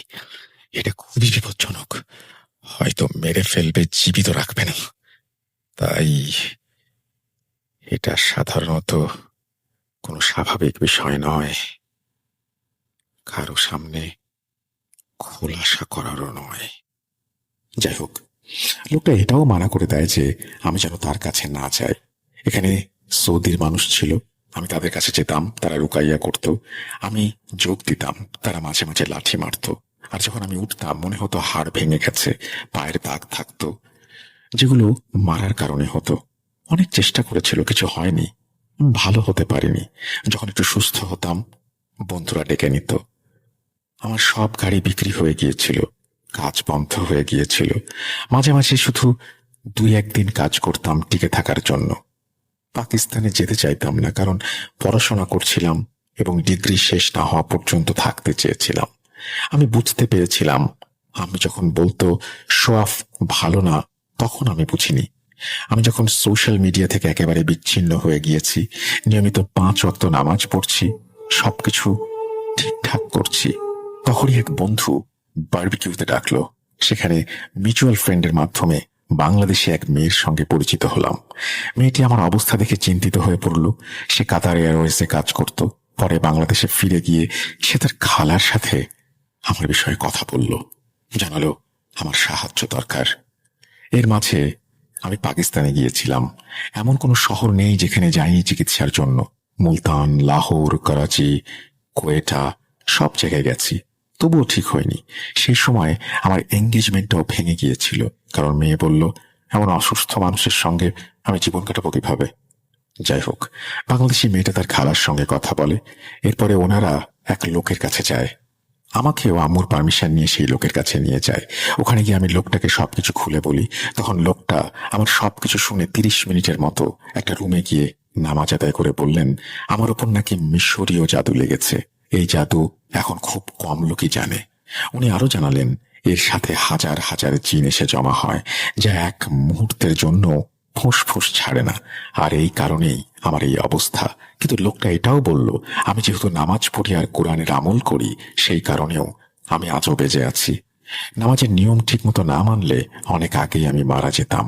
এটা খুবই বিপজ্জনক, হয়তো মেরে ফেলবে, জীবিত রাখবে না। তাই এটা সাধারণত কোনো স্বাভাবিক বিষয় নয়, কারো সামনে খোলাসা করারও নয়। যাই হোক, লোকটা এটাও মানা করে দেয় যে আমি যেন তার কাছে না যাই। এখানে সৌদির মানুষ ছিল, আমি তাদের কাছে যেতাম, তারা রুকাইয়া করত। আমি যোগ দিতাম, তারা মাঝে মাঝে লাঠি মারত। আর যখন আমি উঠতাম মনে হতো হাড় ভেঙে গেছে, পায়ের দাগ থাকতো, যেগুলো মারার কারণে হতো। অনেক চেষ্টা করেছিল, কিছু হয়নি, ভালো হতে পারিনি। যখন একটু সুস্থ হতাম বন্ধুরা ডেকে নিত। আমার সব গাড়ি বিক্রি হয়ে গিয়েছিল, কাজ বন্ধ হয়ে গিয়েছিল। মাঝে মাঝে শুধু 2-1 দিন কাজ করতাম টিকে থাকার জন্য। পাকিস্তানে যেতে চাইতাম না, কারণ পড়াশোনা করছিলাম এবং ডিগ্রি শেষ না হওয়া পর্যন্ত থাকতে চেয়েছিলাম। আমি বুঝতে পেরেছিলাম, আমি যখন বলতো শো অফ ভালো না, তখন আমি বুঝিনি। আমি যখন সোশ্যাল মিডিয়া থেকে একেবারে বিচ্ছিন্ন হয়ে গিয়েছি, নিয়মিত 5 ওয়াক্ত নামাজ পড়ছি, সবকিছু ঠিকঠাক করছি, তখনই এক বন্ধু বারবিকিউতে ডাকলো। সেখানে মিউচুয়াল ফ্রেন্ডের মাধ্যমে বাংলাদেশে এক মেয়ের সঙ্গে পরিচিত হলাম। মেয়েটি আমার অবস্থা দেখে চিন্তিত হয়ে পড়ল। সে কাতার এয়ারওয়েজে কাজ করত। পরে বাংলাদেশে ফিরে গিয়ে সে তার খালার সাথে আমার বিষয়ে কথা বলল, জানালো আমার সাহায্য দরকার। এর মাঝে আমি পাকিস্তানে গিয়েছিলাম। এমন কোনো শহর নেই যেখানে যাইনি চিকিৎসার জন্য। মুলতান, লাহোর, করাচি, কোয়েটা, সব জায়গায় গেছি, তবুও ঠিক হয়নি। সেই সময় আমার এঙ্গেজমেন্টটাও ভেঙে গিয়েছিল, কারণ মেয়ে বলল এমন অসুস্থ মানুষের সঙ্গে আমি জীবন কাটাবো কিভাবে। যাই হোক, বাংলাদেশি মেয়েটা তার খালার সঙ্গে কথা বলে। এরপরে ওনারা এক লোকের কাছে যায়। আমাকেও আম্মুর পারমিশন নিয়ে সেই লোকের কাছে নিয়ে যায়। ওখানে গিয়ে আমি লোকটাকে সবকিছু খুলে বলি। তখন লোকটা আমার সবকিছু শুনে 30 মিনিটের মতো একটা রুমে গিয়ে নামাজ আদায় করে বললেন আমার উপর নাকি মিশরীয় জাদু লেগেছে। এই জাদু এখন খুব কম লোকই জানে। উনি আরো জানালেন এর সাথে হাজার হাজার জিন এসে জমা হয়, যা এক মুহূর্তের জন্য ফুঁসফুঁস ছাড়ে না। আর এই কারণেই আমার এই অবস্থা। কিন্তু লোকটা এটাও বলল আমি যেহেতু নামাজ পড়ি আর কোরআনের আমল করি, সেই কারণেও আমি আজও বেঁচে আছি। নামাজের নিয়ম ঠিকমতো না মানলে অনেক আগেই আমি মারা যেতাম।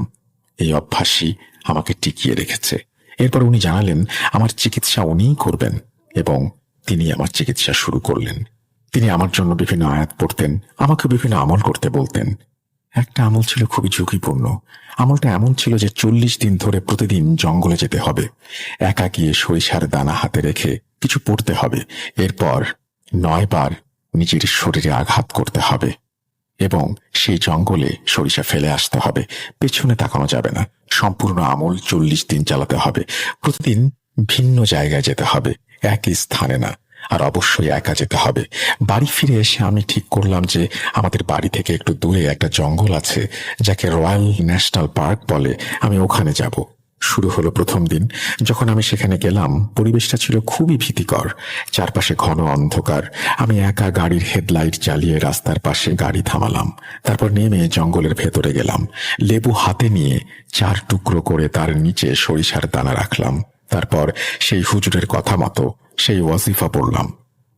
এই অভ্যাসই আমাকে টিকিয়ে রেখেছে। এরপর উনি জানালেন আমার চিকিৎসা উনিই করবেন, এবং তিনি আমার চিকিৎসা শুরু করলেন। তিনি আমার জন্য বিভিন্ন আয়াত পড়তেন, আমাকে বিভিন্ন আমল করতে বলতেন। একটা আমল ছিল খুবই ঝুঁকিপূর্ণ। আমলটা এমন ছিল যে 40 দিন ধরে প্রতিদিন জঙ্গলে যেতে হবে, একা গিয়ে সরিষার দানা হাতে রেখে কিছু পড়তে হবে। এরপর 9 বার নিজের শরীরে আঘাত করতে হবে এবং সেই জঙ্গলে সরিষা ফেলে আসতে হবে। পেছনে তাকানো যাবে না। সম্পূর্ণ আমল 40 দিন চালাতে হবে। প্রতিদিন ভিন্ন জায়গায় যেতে হবে, একই স্থানে না। আর অবশ্যই একা যেতে হবে। বাড়ি ফিরে এসে আমি ঠিক করলাম যে আমাদের বাড়ি থেকে একটু দূরে একটা জঙ্গল আছে, যাকে রয়্যাল ন্যাশনাল পার্ক বলে। আমি ওখানে যাব। শুরু হলো প্রথম দিন। যখন আমি সেখানে গেলাম পরিবেশটা ছিল খুবই ভীতিকর। চারপাশে ঘন অন্ধকার। আমি একা গাড়ির হেডলাইট জ্বালিয়ে রাস্তার পাশে গাড়ি থামালাম। তারপর নেমে জঙ্গলের ভেতরে গেলাম। লেবু হাতে নিয়ে 4 টুকরো করে তার নিচে সরিষার দানা রাখলাম। তারপর সেই হুজুরের কথা মতো সেই ওয়াজিফা পড়লাম।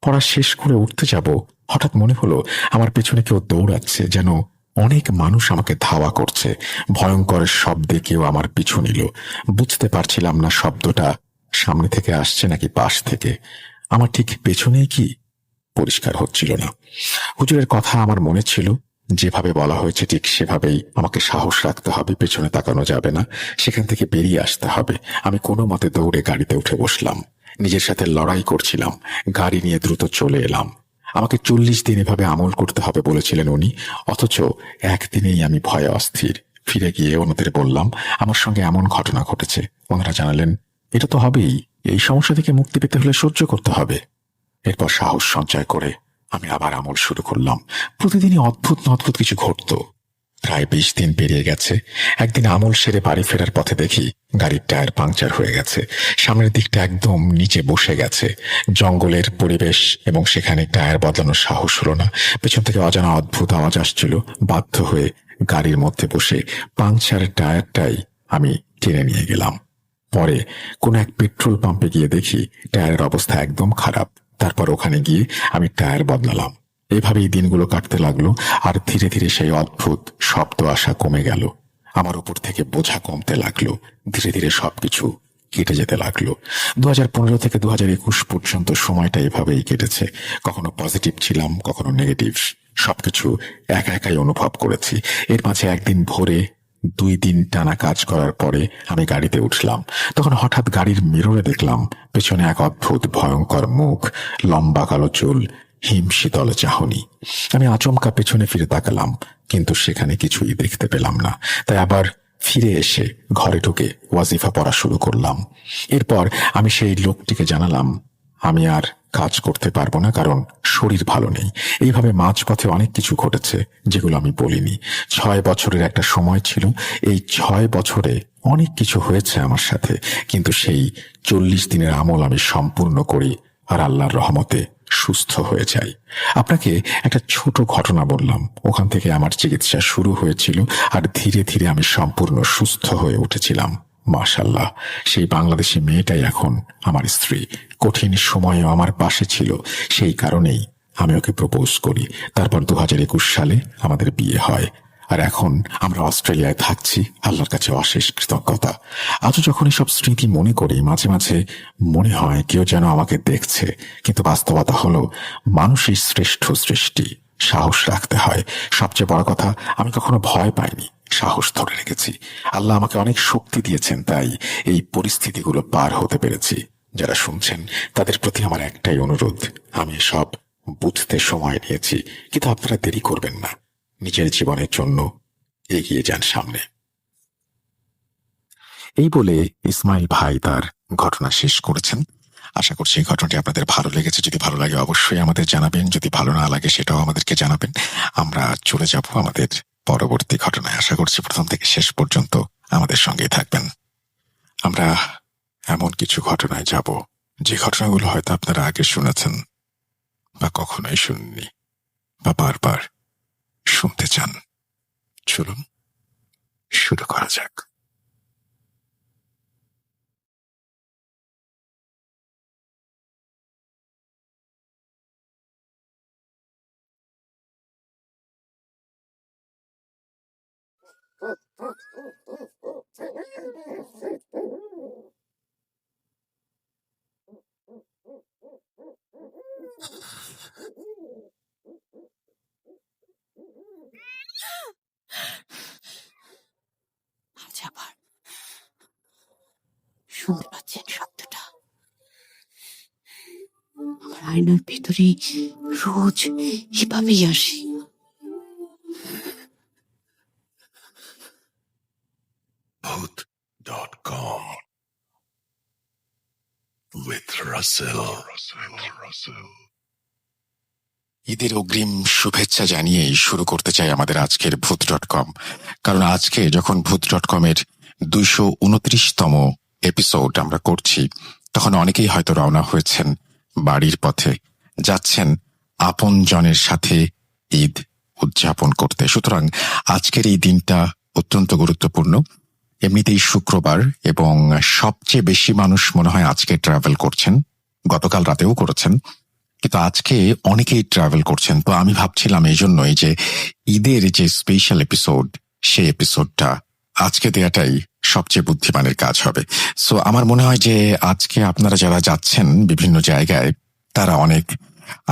পড়া শেষ করে উঠতে যাব, হঠাৎ মনে হলো আমার পেছনে কেউ দৌড়াচ্ছে, যেন অনেক মানুষ আমাকে ধাওয়া করছে। ভয়ঙ্কর শব্দে কেউ আমার পিছু নিল। বুঝতে পারছিলাম না শব্দটা সামনে থেকে আসছে নাকি পাশ থেকে। আমার ঠিক পেছনেই কি পরিষ্কার হচ্ছিল না। হুজুরের কথা আমার মনে ছিল, যেভাবে বলা হয়েছে ঠিক সেভাবেই আমাকে সাহস রাখতে হবে, পেছনে তাকানো যাবে না, সেখান থেকে বেরিয়ে আসতে হবে। আমি কোনো মতে দৌড়ে গাড়িতে উঠে বসলাম। নিজের সাথে লড়াই করছিলাম। গাড়ি নিয়ে দ্রুত চলে এলাম। আমাকে 40 দিন এভাবে আমল করতে হবে বলেছিলেন উনি, অথচ একদিনেই আমি ভয়ে অস্থির। ফিরে গিয়ে ওনাদের বললাম আমার সঙ্গে এমন ঘটনা ঘটেছে। ওনারা জানালেন এটা তো হবেই, এই সমস্যা থেকে মুক্তি পেতে হলে সহ্য করতে হবে। এরপর সাহস সঞ্চয় করে আমি আবার আমল শুরু করলাম। প্রতিদিনই অদ্ভুত অদ্ভুত কিছু ঘটত। প্রায় 20 দিন পেরিয়ে গেছে। একদিন আমল সেরে বাড়ি ফেরার পথে দেখি গাড়ির টায়ার পাংচার হয়ে গেছে। সামনের দিকটা একদম নিচে বসে গেছে। জঙ্গলের পরিবেশ এবং সেখানে টায়ার বদলানোর সাহস হলো না। পেছন থেকে অজানা অদ্ভুত আওয়াজ আসছিল। বাধ্য হয়ে গাড়ির মধ্যে বসে পাংচার টায়ারটাই আমি টেনে নিয়ে গেলাম। পরে কোনো এক পেট্রোল পাম্পে গিয়ে দেখি টায়ারের অবস্থা একদম খারাপ। তারপর ওখানে গিয়ে আমি টায়ার বদলালাম। এভাবেই দিনগুলো কাটতে লাগলো, আর ধীরে ধীরে সেই অদ্ভুত শব্দ আসা কমে গেল। আমার উপর থেকে বোঝা কমতে লাগলো। ধীরে ধীরে সবকিছু কেটে যেতে লাগলো। 2015 থেকে 2021 পর্যন্ত সময়টা এভাবেই কেটেছে। কখনো পজিটিভ ছিলাম, কখনো নেগেটিভ। সবকিছু একা একাই অনুভব করেছি। এর মাঝে একদিন ভোরে 2 দিন টানা কাজ করার পরে আমি গাড়িতে উঠলাম। তখন হঠাৎ গাড়ির মিররে দেখলাম পেছনে এক অদ্ভুত ভয়ঙ্কর মুখ, লম্বা কালো চুল, হিম শীতল চাহনি। আমি আচমকা পেছনে ফিরে তাকালাম, কিন্তু সেখানে কিছুই দেখতে পেলাম না। তাই আবার ফিরে এসে ঘরে ঢুকে ওয়াজিফা পড়া শুরু করলাম। এরপর আমি সেই লোকটিকে জানালাম আমি আর কাজ করতে পারবো না, কারণ শরীর ভালো নেই। এইভাবে মাঝপথে অনেক কিছু ঘটেছে যেগুলো আমি বলিনি। 6 বছরের একটা সময় ছিল। এই 6 বছরে অনেক কিছু হয়েছে আমার সাথে, কিন্তু সেই 40 দিনের আমল আমি সম্পূর্ণ করি আর আল্লাহর রহমতে সুস্থ হয়ে যাই। আপনাকে একটা ছোট ঘটনা বললাম। ওখান থেকে আমার চিকিৎসা শুরু হয়েছিল, আর ধীরে ধীরে আমি সম্পূর্ণ সুস্থ হয়ে উঠেছিলাম। মাশাআল্লাহ, সেই বাংলাদেশি মেয়েটাই এখন আমার স্ত্রী। কঠিন সময়েও আমার পাশে ছিল। সেই কারণেই আমি ওকে প্রপোজ করি। তারপর 2021 সালে আমাদের বিয়ে হয়। আর এখন আমরা অস্ট্রেলিয়ায় থাকছি। আল্লাহর কাছে অশেষ কৃতজ্ঞতা। আজও যখন এসব স্মৃতি মনে করি, মাঝে মাঝে মনে হয় কেউ যেন আমাকে দেখছে। কিন্তু বাস্তবতা হলো মানুষই শ্রেষ্ঠ সৃষ্টি। সাহস রাখতে হয়। সবচেয়ে বড় কথা, আমি কখনো ভয় পাইনি, সাহস ধরে রেখেছি। আল্লাহ আমাকে অনেক শক্তি দিয়েছেন, তাই এই পরিস্থিতিগুলো পার হতে পেরেছি। যারা শুনছেন তাদের প্রতি আমার একটাই অনুরোধ, আমি সব বুঝতে সময় নিয়েছি, কিন্তু আপনারা দেরি করবেন না। নিজের জীবনের জন্য এগিয়ে যান সামনে। এই বলে ইসমাইল ভাই তার ঘটনা শেষ করেছেন। আশা করছি এই ঘটনাটি আপনাদের ভালো লেগেছে। যদি ভালো লাগে অবশ্যই আমাদের জানাবেন, যদি ভালো না লাগে সেটাও আমাদেরকে জানাবেন। আমরা চলে যাব আমাদের পরবর্তী ঘটনায়। আশা করছি প্রথম থেকে শেষ পর্যন্ত আমাদের সঙ্গেই থাকবেন। আমরা এমন কিছু ঘটনায় যাব যে ঘটনাগুলো হয়তো আপনারা আগে শুনেছেন, বা কখনোই শুননি, বা বারবার শুনতে চান। চলুন শুরু করা যাক। আচ্ছা, আবার শুনতে পাচ্ছেন শব্দটা? আমার আয়নার ভিতরে রোজ এভাবেই আসে। Bhoot.com with Russell. ঈদের অগ্রিম শুভেচ্ছা জানিয়েই শুরু করতে চাই আমাদের আজকের ভূত.com। কারণ আজকে যখন ভূত.com-এর 229তম এপিসোড আমরা করছি, তখন অনেকেই হয়তো রওনা হয়েছেন বাড়ির পথে, যাচ্ছেন আপন জনের সাথে ঈদ উদযাপন করতে। সুতরাং আজকের এই দিনটা অত্যন্ত গুরুত্বপূর্ণ। এমনিতেই শুক্রবার, এবং সবচেয়ে বেশি মানুষ মনে হয় আজকে ট্রাভেল করছেন। গতকাল রাতেও করেছেন, কিন্তু আজকে অনেকেই ট্রাভেল করছেন। তো আমি ভাবছিলাম এই জন্যই যে ঈদের যে স্পেশাল এপিসোড, সেই এপিসোডটা আজকে দেয়াটাই সবচেয়ে বুদ্ধিমানের কাজ হবে। সো আমার মনে হয় যে আজকে আপনারা যারা যাচ্ছেন বিভিন্ন জায়গায়, তারা অনেক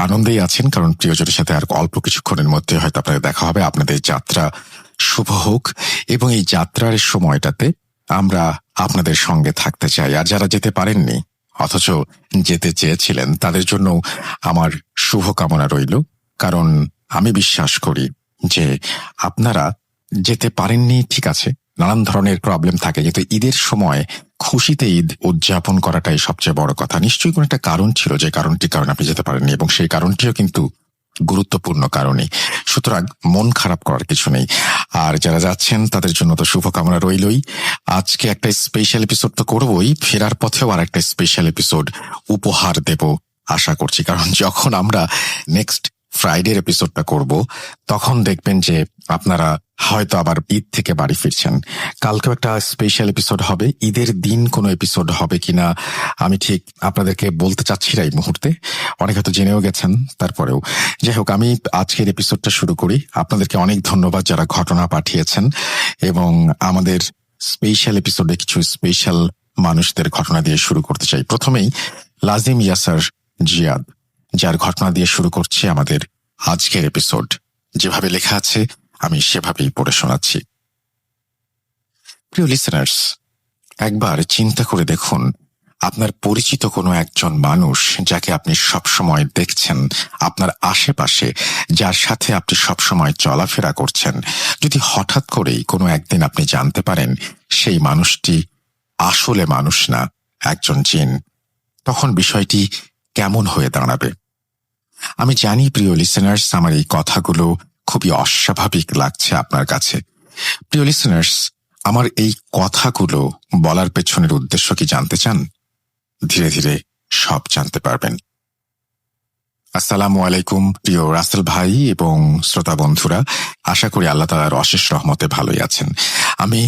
আনন্দেই আছেন, কারণ প্রিয়জনের সাথে আর অল্প কিছুক্ষণের মধ্যে হয়তো আপনাদের দেখা হবে। আপনাদের যাত্রা শুভ হোক, এবং এই যাত্রার সময়টাতে আমরা আপনাদের সঙ্গে থাকতে চাই। আর যারা যেতে পারেননি অথচ যেতে চেয়েছিলেন, তাদের জন্য আমার শুভকামনা রইল। কারণ আমি বিশ্বাস করি যে আপনারা যেতে পারেননি, ঠিক আছে, নানান ধরনের প্রবলেম থাকে, কিন্তু ঈদের সময় খুশিতে ঈদ উদযাপন করাটাই সবচেয়ে বড় কথা। নিশ্চয়ই কোনো একটা কারণ ছিল, যে কারণটির কারণে আপনি যেতে পারেননি, এবং সেই কারণটিও কিন্তু গুরুত্বপূর্ণ কারণে। সুতরাং মন খারাপ করার কিছু নেই। আর যারা যাচ্ছেন তাদের জন্য তো শুভকামনা রইলই। আজকে একটা স্পেশাল এপিসোড তো করবই, ফেরার পথেও আর একটা স্পেশাল এপিসোড উপহার দেব আশা করছি। কারণ যখন আমরা নেক্সট ফ্রাইডের এপিসোডটা করব তখন দেখবেন যে আপনারা হয়তো আবার ঈদ থেকে বাড়ি ফিরছেন। কালকেও একটা স্পেশাল এপিসোড হবে। ঈদের দিন কোনো এপিসোড হবে কিনা আমি ঠিক আপনাদেরকে বলতে চাচ্ছি না এই মুহূর্তে, অনেক হয়তো জেনেও গেছেন। তারপরেও যাই হোক, আমি আজকের এপিসোডটা শুরু করি। আপনাদেরকে অনেক ধন্যবাদ যারা ঘটনা পাঠিয়েছেন, এবং আমাদের স্পেশাল এপিসোডে কিছু স্পেশাল মানুষদের ঘটনা দিয়ে শুরু করতে চাই। প্রথমেই লাজিম ইয়াসার জিয়াদ, যার ঘটনা দিয়ে শুরু করছে আমাদের আজকের এপিসোড। যেভাবে লেখা আছে আমি সেভাবেই পড়ে শোনাচ্ছি। প্রিয় লিসেনার্স, একবার চিন্তা করে দেখুন, আপনার পরিচিত কোনো একজন মানুষ যাকে আপনি সবসময় দেখছেন আপনার আশেপাশে, যার সাথে আপনি সবসময় চলাফেরা করছেন, যদি হঠাৎ করেই কোনো একদিন আপনি জানতে পারেন সেই মানুষটি আসলে মানুষ না, একজন জিন, তখন বিষয়টি কেমন হয়ে দাঁড়াবে? আমি জানি প্রিয় লিসেনার্স, আমার এই কথাগুলো খুবই অস্বাভাবিক লাগছে আপনার কাছে। প্রিয় লিসেনার্স, আমার এই কথাগুলো বলার পেছনের উদ্দেশ্য কি জানতে চান? ধীরে ধীরে সব জানতে পারবেন। আসসালামু আলাইকুম প্রিয় রাসেল ভাই এবং শ্রোতা বন্ধুরা, আশা করি আল্লাহ তাআলার অশেষ রহমতে ভালোই আছেন। আমি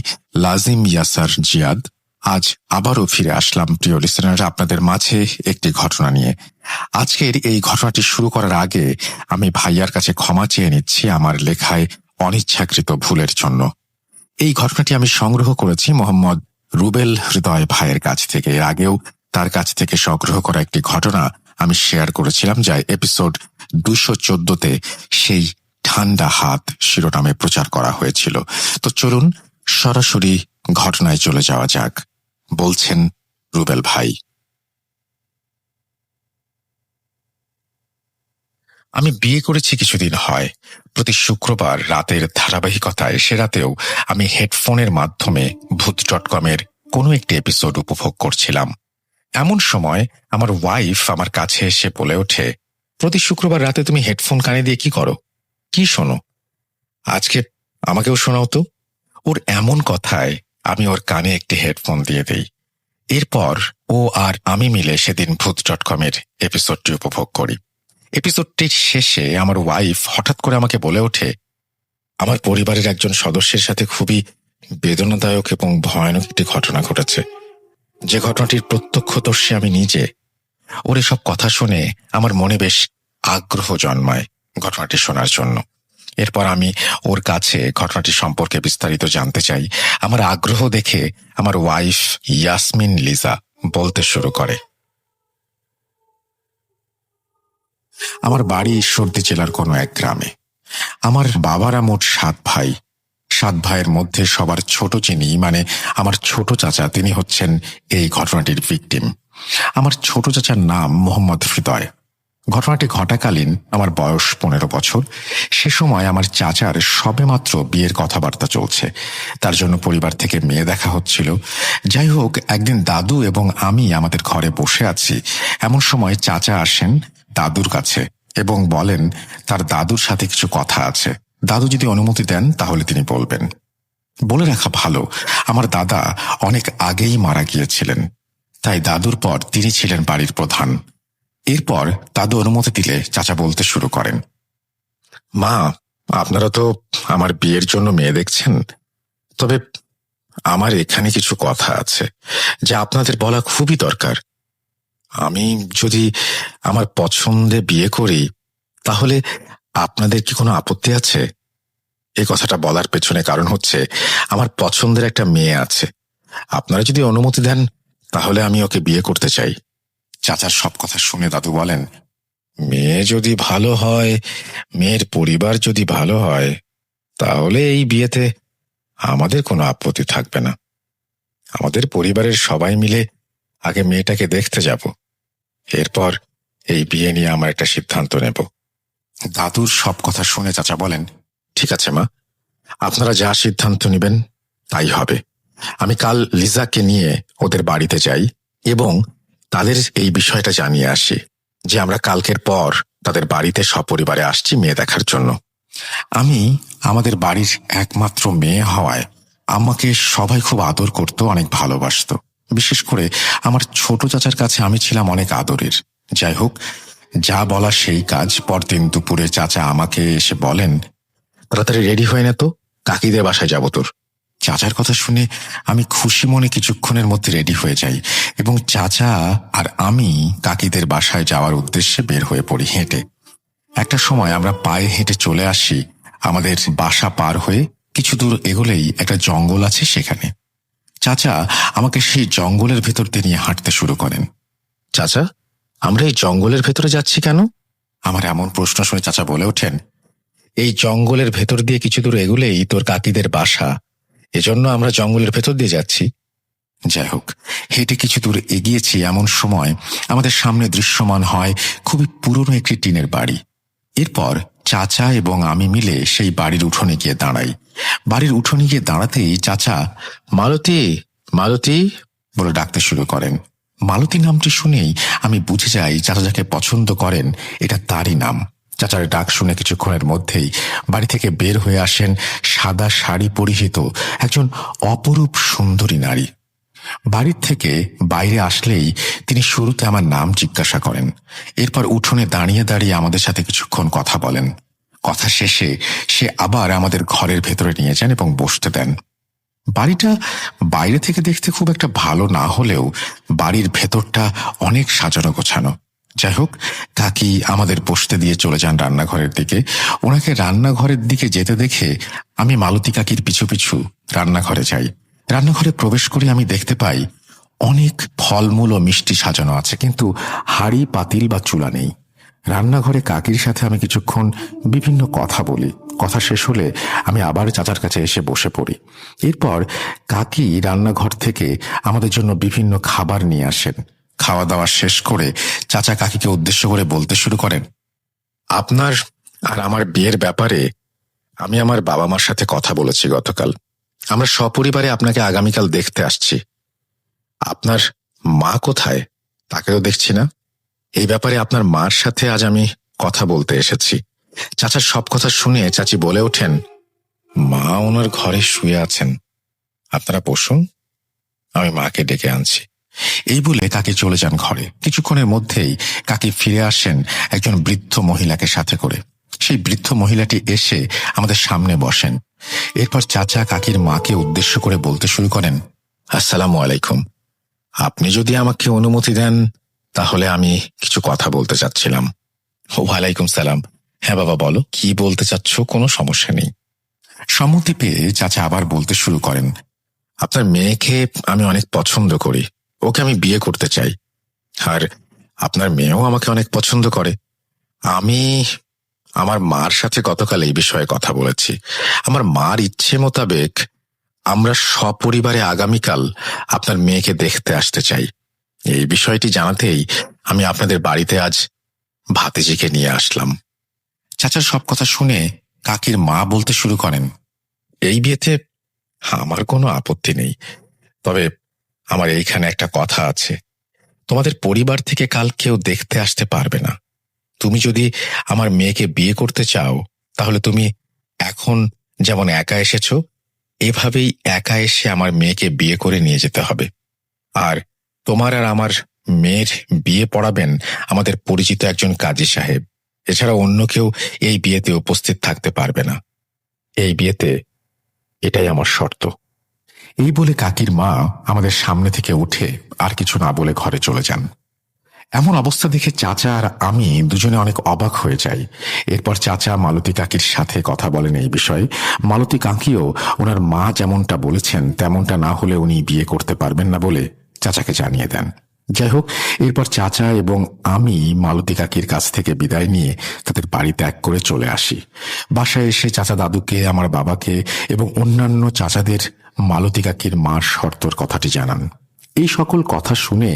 লাজিম ইয়াসার জিয়াদ আজ আবারও ফিরে আসলাম প্রিয় লিসেনাররা আপনাদের মাঝে একটি ঘটনা নিয়ে। আজকের এই ঘটনাটি শুরু করার আগে আমি ভাইয়ার কাছে ক্ষমা চেয়ে নিচ্ছি আমার লেখায় অনিচ্ছাকৃত ভুলের জন্য। এই ঘটনাটি আমি সংগ্রহ করেছি মোহাম্মদ রুবেল হৃদয় ভাইয়ের কাছ থেকে। এর আগেও তার কাছ থেকে সংগ্রহ করা একটি ঘটনা আমি শেয়ার করেছিলাম, যা এপিসোড 214-তে সেই ঠান্ডা হাত শিরোনামে প্রচার করা হয়েছিল। তো চলুন সরাসরি ঘটনায় চলে যাওয়া যাক। বলছেন রুবেল ভাই। আমি বিয়ে করেছি কিছুদিন হয়। প্রতি শুক্রবার রাতের ধারাবাহিকতায় সে রাতেও আমি হেডফোনের মাধ্যমে ভূত.কমের কোনো একটি এপিসোড উপভোগ করছিলাম। এমন সময় আমার ওয়াইফ আমার কাছে এসে বলে ওঠে, প্রতি শুক্রবার রাতে তুমি হেডফোন কানে দিয়ে কি করো, কি শোনো? আজকে আমাকেও শোনাও তো। ওর এমন কথায় আমি ওর কানে একটি হেডফোন দিয়ে দেই। এরপর ও আর আমি মিলে সেদিন ভূত.কমের এপিসোডটি উপভোগ করি। এপিসোডটির শেষে আমার ওয়াইফ হঠাৎ করে আমাকে বলে ওঠে, আমার পরিবারের একজন সদস্যের সাথে খুবই বেদনাদায়ক এবং ভয়ানক একটি ঘটনা ঘটেছে, যে ঘটনাটির প্রত্যক্ষদর্শী আমি নিজে। ওর এসব কথা শুনে আমার মনে বেশ আগ্রহ জন্মায় ঘটনাটি শোনার জন্য। এরপর আমি ওর কাছে ঘটনাটি সম্পর্কে বিস্তারিত জানতে চাই। আমার আগ্রহ দেখে আমার ওয়াইফ ইয়াসমিন লিজা বলতে শুরু করে, আমার বাড়ি ঈশ্বরদী জেলার কোনো এক গ্রামে। আমার বাবারা মোট 7 ভাই। 7 ভাইয়ের মধ্যে সবার ছোট যিনি, মানে আমার ছোট চাচা, তিনি হচ্ছেন এই ঘটনাটির ভিকটিম। আমার ছোট চাচার নাম মোহাম্মদ হৃদয়। ঘটনাটি ঘটাকালীন আমার বয়স 15 বছর। সে সময় আমার চাচার সবেমাত্র বিয়ের কথাবার্তা চলছে, তার জন্য পরিবার থেকে মেয়ে দেখা হচ্ছিল। যাই হোক, একদিন দাদু এবং আমি আমাদের ঘরে বসে আছি, এমন সময় চাচা আসেন দাদুর কাছে এবং বলেন তার দাদুর সাথে কিছু কথা আছে, দাদু যদি অনুমতি দেন তাহলে তিনি বলবেন। বলে রাখা ভালো, আমার দাদা অনেক আগেই মারা গিয়েছিলেন, তাই দাদুর পর তিনি ছিলেন বাড়ির প্রধান। এরপর দাদু অনুমতি দিলে চাচা বলতে শুরু করেন, মা, আপনারা তো আমার বিয়ের জন্য মেয়ে দেখছেন, তবে আমার এখানে কিছু কথা আছে যা আপনাদের বলা খুবই দরকার। আমি যদি আমার পছন্দে বিয়ে করি তাহলে আপনাদের কি কোনো আপত্তি আছে? এই কথাটা বলার পেছনে কারণ হচ্ছে আমার পছন্দের একটা মেয়ে আছে। আপনারা যদি অনুমতি দেন তাহলে আমি ওকে বিয়ে করতে চাই। চাচার সব কথা শুনে দাদু বলেন, মেয়ে যদি ভালো হয়, মেয়ের পরিবার যদি ভালো হয়, তাহলে এই বিয়েতে আমাদের কোনো আপত্তি থাকবে না। আমাদের পরিবারের সবাই মিলে আগে মেয়েটাকে দেখতে যাব, এরপর এই বিয়ে নিয়ে আমার একটা সিদ্ধান্ত নেব। দাদুর সব কথা শুনে চাচা বলেন, ঠিক আছে মা, আপনারা যা সিদ্ধান্ত নেবেন তাই হবে। আমি কাল লিজাকে নিয়ে ওদের বাড়িতে যাই এবং তাদের এই বিষয়টা জানিয়ে আসি যে আমরা কালকের পর তাদের বাড়িতে সপরিবারে আসছি মেয়ে দেখার জন্য। আমি আমাদের বাড়ির একমাত্র মেয়ে হওয়ায় আমাকে সবাই খুব আদর করত, অনেক ভালোবাসতো। বিশেষ করে আমার ছোট চাচার কাছে আমি ছিলাম অনেক আদরের। যাই হোক, যা বলা সেই কাজ। পরদিন দুপুরে চাচা আমাকে এসে বলেন, তাড়াতাড়ি রেডি হয়ে নে তো, কাকিদের বাসায় যাব তোর। চাচার কথা শুনে আমি খুশি মনে কিছুক্ষণের মধ্যে রেডি হয়ে যাই এবং চাচা আর আমি কাকিদের বাসায় যাওয়ার উদ্দেশ্যে বের হয়ে পড়ি হেঁটে। একটা সময় আমরা পায়ে হেঁটে চলে আসি আমাদের বাসা পার হয়ে। কিছু দূর এগোলেই একটা জঙ্গল আছে, সেখানে চাচা আমাকে সেই জঙ্গলের ভেতর দিয়ে নিয়ে হাঁটতে শুরু করেন। চাচা, আমরা এই জঙ্গলের ভেতরে যাচ্ছি কেন? আমার এমন প্রশ্ন শুনে চাচা বলে ওঠেন, এই জঙ্গলের ভেতর দিয়ে কিছু দূর এগোলেই তোর কাকিদের বাসা, এজন্য আমরা জঙ্গলের ভেতর দিয়ে যাচ্ছি। যাই হোক, হেঁটে কিছু দূর এগিয়েছি, এমন সময় আমাদের সামনে দৃশ্যমান হয় খুবই পুরনো একটি টিনের বাড়ি। এরপর চাচা এবং আমি মিলে সেই বাড়ির উঠোনে গিয়ে দাঁড়াই। বাড়ির উঠোনে গিয়ে দাঁড়াতেই চাচা মালতী মালতী বলে ডাকতে শুরু করেন। মালতী নামটি শুনেই আমি বুঝে যাই চাচা যাকে পছন্দ করেন এটা তারই নাম। চাচার ডাক শুনে কিছুক্ষণের মধ্যেই বাড়ি থেকে বের হয়ে আসেন সাদা শাড়ি পরিহিত একজন অপরূপ সুন্দরী নারী। বাড়ির থেকে বাইরে আসলেই তিনি শুরুতে আমার নাম জিজ্ঞাসা করেন। এরপর উঠোনে দাঁড়িয়ে দাঁড়িয়ে আমাদের সাথে কিছুক্ষণ কথা বলেন। কথা শেষে সে আবার আমাদের ঘরের ভেতরে নিয়ে যান এবং বসতে দেন। বাড়িটা বাইরে থেকে দেখতে খুব একটা ভালো না হলেও বাড়ির ভেতরটা অনেক সাজানো গোছানো। যাই হোক, কাকি আমাদের বসতে দিয়ে চলে যান রান্নাঘরের দিকে। ওনাকে রান্নাঘরের দিকে যেতে দেখে আমি মালতী কাকির পিছু পিছু রান্নাঘরে যাই। রান্নাঘরে প্রবেশ করে আমি দেখতে পাই অনেক ফলমূল ও মিষ্টি সাজানো আছে, কিন্তু হাঁড়ি পাতিল বা চুলা নেই। রান্নাঘরে কাকির সাথে আমি কিছুক্ষণ বিভিন্ন কথা বলি। কথা শেষ হলে আমি আবার চাচার কাছে এসে বসে পড়ি। এরপর কাকি রান্নাঘর থেকে আমাদের জন্য বিভিন্ন খাবার নিয়ে আসেন। খাওয়া দাওয়া শেষ করে চাচা কাকিকে উদ্দেশ্য করে বলতে শুরু করেন, আপনার আর আমার বিয়ের ব্যাপারে আমি আমার বাবা মার সাথে কথা বলেছি গতকাল। আমরা সপরিবারে আপনাকে আগামীকাল দেখতে আসছি। আপনার মা কোথায়? তাকেও দেখছি না। এই ব্যাপারে আপনার মার সাথে আজ আমি কথা বলতে এসেছি। চাচার সব কথা শুনে চাচি বলে ওঠেন, মা ওনার ঘরে শুয়ে আছেন, আপনারা বসুন, আমি মাকে ডেকে আনছি। এই বলে কাকি চলে যান ঘরে। কিছুক্ষণের মধ্যেই কাকি ফিরে আসেন একজন বৃদ্ধ মহিলাকে সাথে করে। সেই বৃদ্ধ মহিলাটি এসে আমাদের সামনে বসেন। এরপর চাচা কাকির মাকে উদ্দেশ্য করে বলতে শুরু করেন, আসসালামু আলাইকুম। আপনি যদি আমাকে অনুমতি দেন তাহলে আমি কিছু কথা বলতে চাচ্ছিলাম। ওয়ালাইকুম সালাম। হ্যাঁ বাবা, বলো, কি বলতে চাচ্ছ? কোনো সমস্যা নেই। সম্মতি পেয়ে চাচা আবার বলতে শুরু করেন, আপনার মেয়েকে আমি অনেক পছন্দ করি, ওকে আমি বিয়ে করতে চাই। আর আপনার মেয়েও আমাকে অনেক পছন্দ করে। আমি আমার মার সাথে গতকাল এই বিষয়ে কথা বলেছি। আমার মার ইচ্ছে মোতাবেক আমরা সপরিবারে আগামীকাল আপনার মেয়েকে দেখতে আসতে চাই। এই বিষয়টি জানাতেই আমি আপনাদের বাড়িতে আজ ভাতিজিকে নিয়ে আসলাম। চাচার সব কথা শুনে কাকির মা বলতে শুরু করেন, এই বিয়েতে আমার কোনো আপত্তি নেই, তবে আমার এইখানে একটা কথা আছে। তোমাদের পরিবার থেকে কাল কেউ দেখতে আসতে পারবে না। তুমি যদি আমার মেয়েকে বিয়ে করতে চাও তাহলে তুমি এখন যেমন একা এসেছো, এভাবেই একা এসে আমার মেয়েকে বিয়ে করে নিয়ে যেতে হবে। আর তোমার আর আমার মেয়ের বিয়ে পড়াবেন আমাদের পরিচিত একজন কাজী সাহেব। এছাড়া অন্য কেউ এই বিয়েতে উপস্থিত থাকতে পারবে না। এই বিয়েতে এটাই আমার শর্ত। এই বলে কাকির মা আমাদের সামনে থেকে উঠে আর কিছু না বলে ঘরে চলে যান। এমন অবস্থা দেখে চাচা আর আমি দুজনে অনেক অবাক হয়ে যাই। এরপর চাচা মালতী কাকির সাথে কথা বলেন এই বিষয়ে। মালতী কাকিও ওনার মা যেমনটা বলেছেন তেমনটা না হলে উনি বিয়ে করতে পারবেন না বলে চাচাকে জানিয়ে দেন। যাই হোক, এরপর চাচা এবং আমি মালতী কাকির কাছ থেকে বিদায় নিয়ে তাদের বাড়ি ত্যাগ করে চলে আসি। বাসায় এসে চাচা দাদুকে, আমার বাবাকে এবং অন্যান্য চাচাদের মালতী কাকির মার শর্তর কথাটি জানান। এই সকল কথা শুনে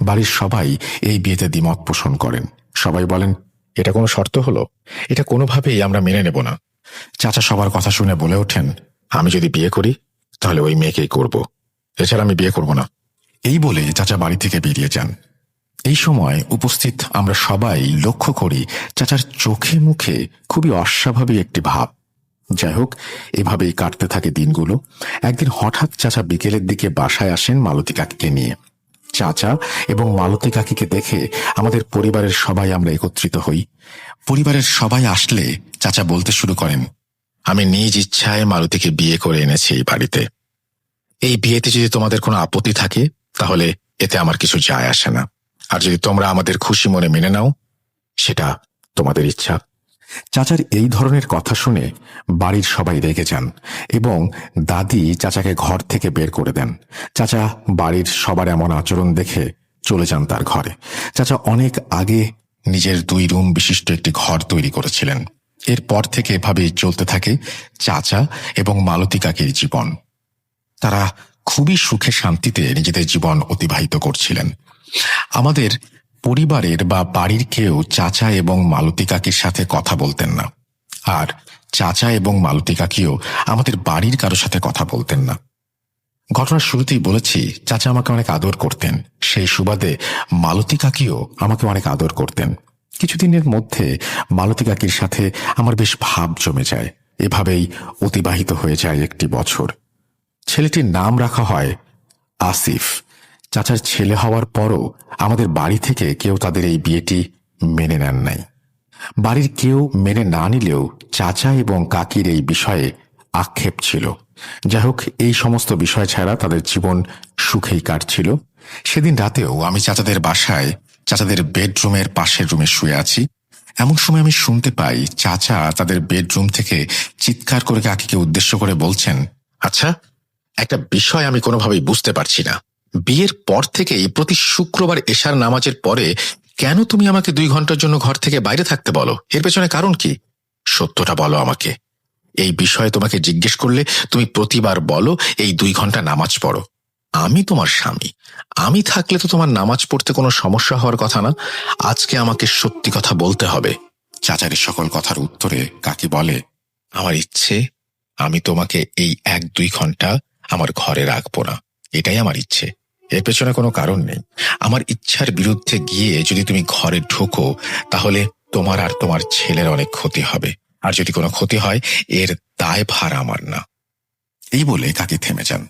বাড়ির সবাই এই বিয়েতে দ্বিমত পোষণ করেন। সবাই বলেন, এটা কোনো শর্ত হলো? এটা কোনোভাবেই আমরা মেনে নেব না। চাচা সবার কথা শুনে বলে ওঠেন, আমি যদি বিয়ে করি তাহলে ওই মেয়েকেই করব, এছাড়া আমি বিয়ে করব না। এই বলে চাচা বাড়ি থেকে বেরিয়ে যান। এই সময় উপস্থিত আমরা সবাই লক্ষ্য করি চাচার চোখে মুখে খুবই অস্বাভাবিক একটি ভাব। যাই হোক, এভাবেই কাটতে থাকে দিনগুলো। একদিন হঠাৎ চাচা বিকেলের দিকে বাসায় আসেন মালতী কাকিকে নিয়ে। চাচা এবং মালতী কাকিকে দেখে আমাদের পরিবারের সবাই আমরা একত্রিত হই। পরিবারের সবাই আসলে চাচা বলতে শুরু করেন, আমি নিজ ইচ্ছায় মালতীকে বিয়ে করে এনেছি এই বাড়িতে। এই বিয়েতে যদি তোমাদের কোনো আপত্তি থাকে তাহলে এতে আমার কিছু যায় আসে না, আর যদি তোমরা আমাদের খুশি মনে মেনে নাও সেটা তোমাদের ইচ্ছা। চাচার এই ধরনের কথা শুনে বাড়ির সবাই রেগে যান এবং দাদি চাচাকে ঘর থেকে বের করে দেন। চাচা বাড়ির সবার এমন আচরণ দেখে চলে যান তার ঘরে। চাচা অনেক আগে নিজের 2 রুম বিশিষ্ট একটি ঘর তৈরি করেছিলেন। এরপর থেকে এভাবেই চলতে থাকে চাচা এবং মালতী কাকির জীবন। তারা খুবই সুখে শান্তিতে নিজেদের জীবন অতিবাহিত করছিলেন। আমাদের পরিবারের বা বাড়ির কেউ চাচা এবং মালতী কাকির সাথে কথা বলতেন না, আর চাচা এবং মালতী কাকিও আমাদের বাড়ির কারোর সাথে কথা বলতেন না। ঘটনার শুরুতেই বলেছি চাচা আমাকে অনেক আদর করতেন, সেই সুবাদে মালতী কাকিও আমাকে অনেক আদর করতেন। কিছুদিনের মধ্যে মালতী কাকির সাথে আমার বেশ ভাব জমে যায়। এভাবেই অতিবাহিত হয়ে যায় একটি বছর। ছেলেটির নাম রাখা হয় আসিফ। চাচার ছেলে হওয়ার পরও আমাদের বাড়ি থেকে কেউ তাদের এই বিয়েটি মেনে নেন নাই। বাড়ির কেউ মেনে না নিলেও চাচা এবং কাকির এই বিষয়ে আক্ষেপ ছিল। যাই হোক, এই সমস্ত বিষয় ছাড়া তাদের জীবন সুখেই কাটছিল। সেদিন রাতেও আমি চাচাদের বাসায় চাচাদের বেডরুমের পাশের রুমে শুয়ে আছি। এমন সময় আমি শুনতে পাই চাচা তাদের বেডরুম থেকে চিৎকার করে কাকিকে উদ্দেশ্য করে বলছেন, আচ্ছা, একটা বিষয় আমি কোনোভাবেই বুঝতে পারছি না। বিয়ের পর থেকেই প্রতি শুক্রবার এশার নামাজের পরে কেন তুমি আমাকে 2 ঘন্টার জন্য ঘর থেকে বাইরে থাকতে বলো? এর পেছনে কারণ কি? সত্যটা বলো আমাকে। এই বিষয়ে তোমাকে জিজ্ঞেস করলে তুমি প্রতিবার বলো এই 2 ঘন্টা নামাজ পড়ো। আমি তোমার স্বামী, আমি থাকলে তো তোমার নামাজ পড়তে কোনো সমস্যা হওয়ার কথা না। আজকে আমাকে সত্যি কথা বলতে হবে। চাচারের সকল কথার উত্তরে কাকি বলে, আমার ইচ্ছে আমি তোমাকে এই 1-2 ঘন্টা আমার ঘরে রাখবো না, এটাই আমার ইচ্ছে। এর পেছনে কোনো কারণ নেই। আমার ইচ্ছার বিরুদ্ধে গিয়ে যদি তুমি ঘরে ঢোকো তাহলে তোমার আর তোমার ছেলের অনেক ক্ষতি হবে, আর যদি কোনো ক্ষতি হয় এর দায় ভার আমার না। এই বলে কাকি থেমে যান।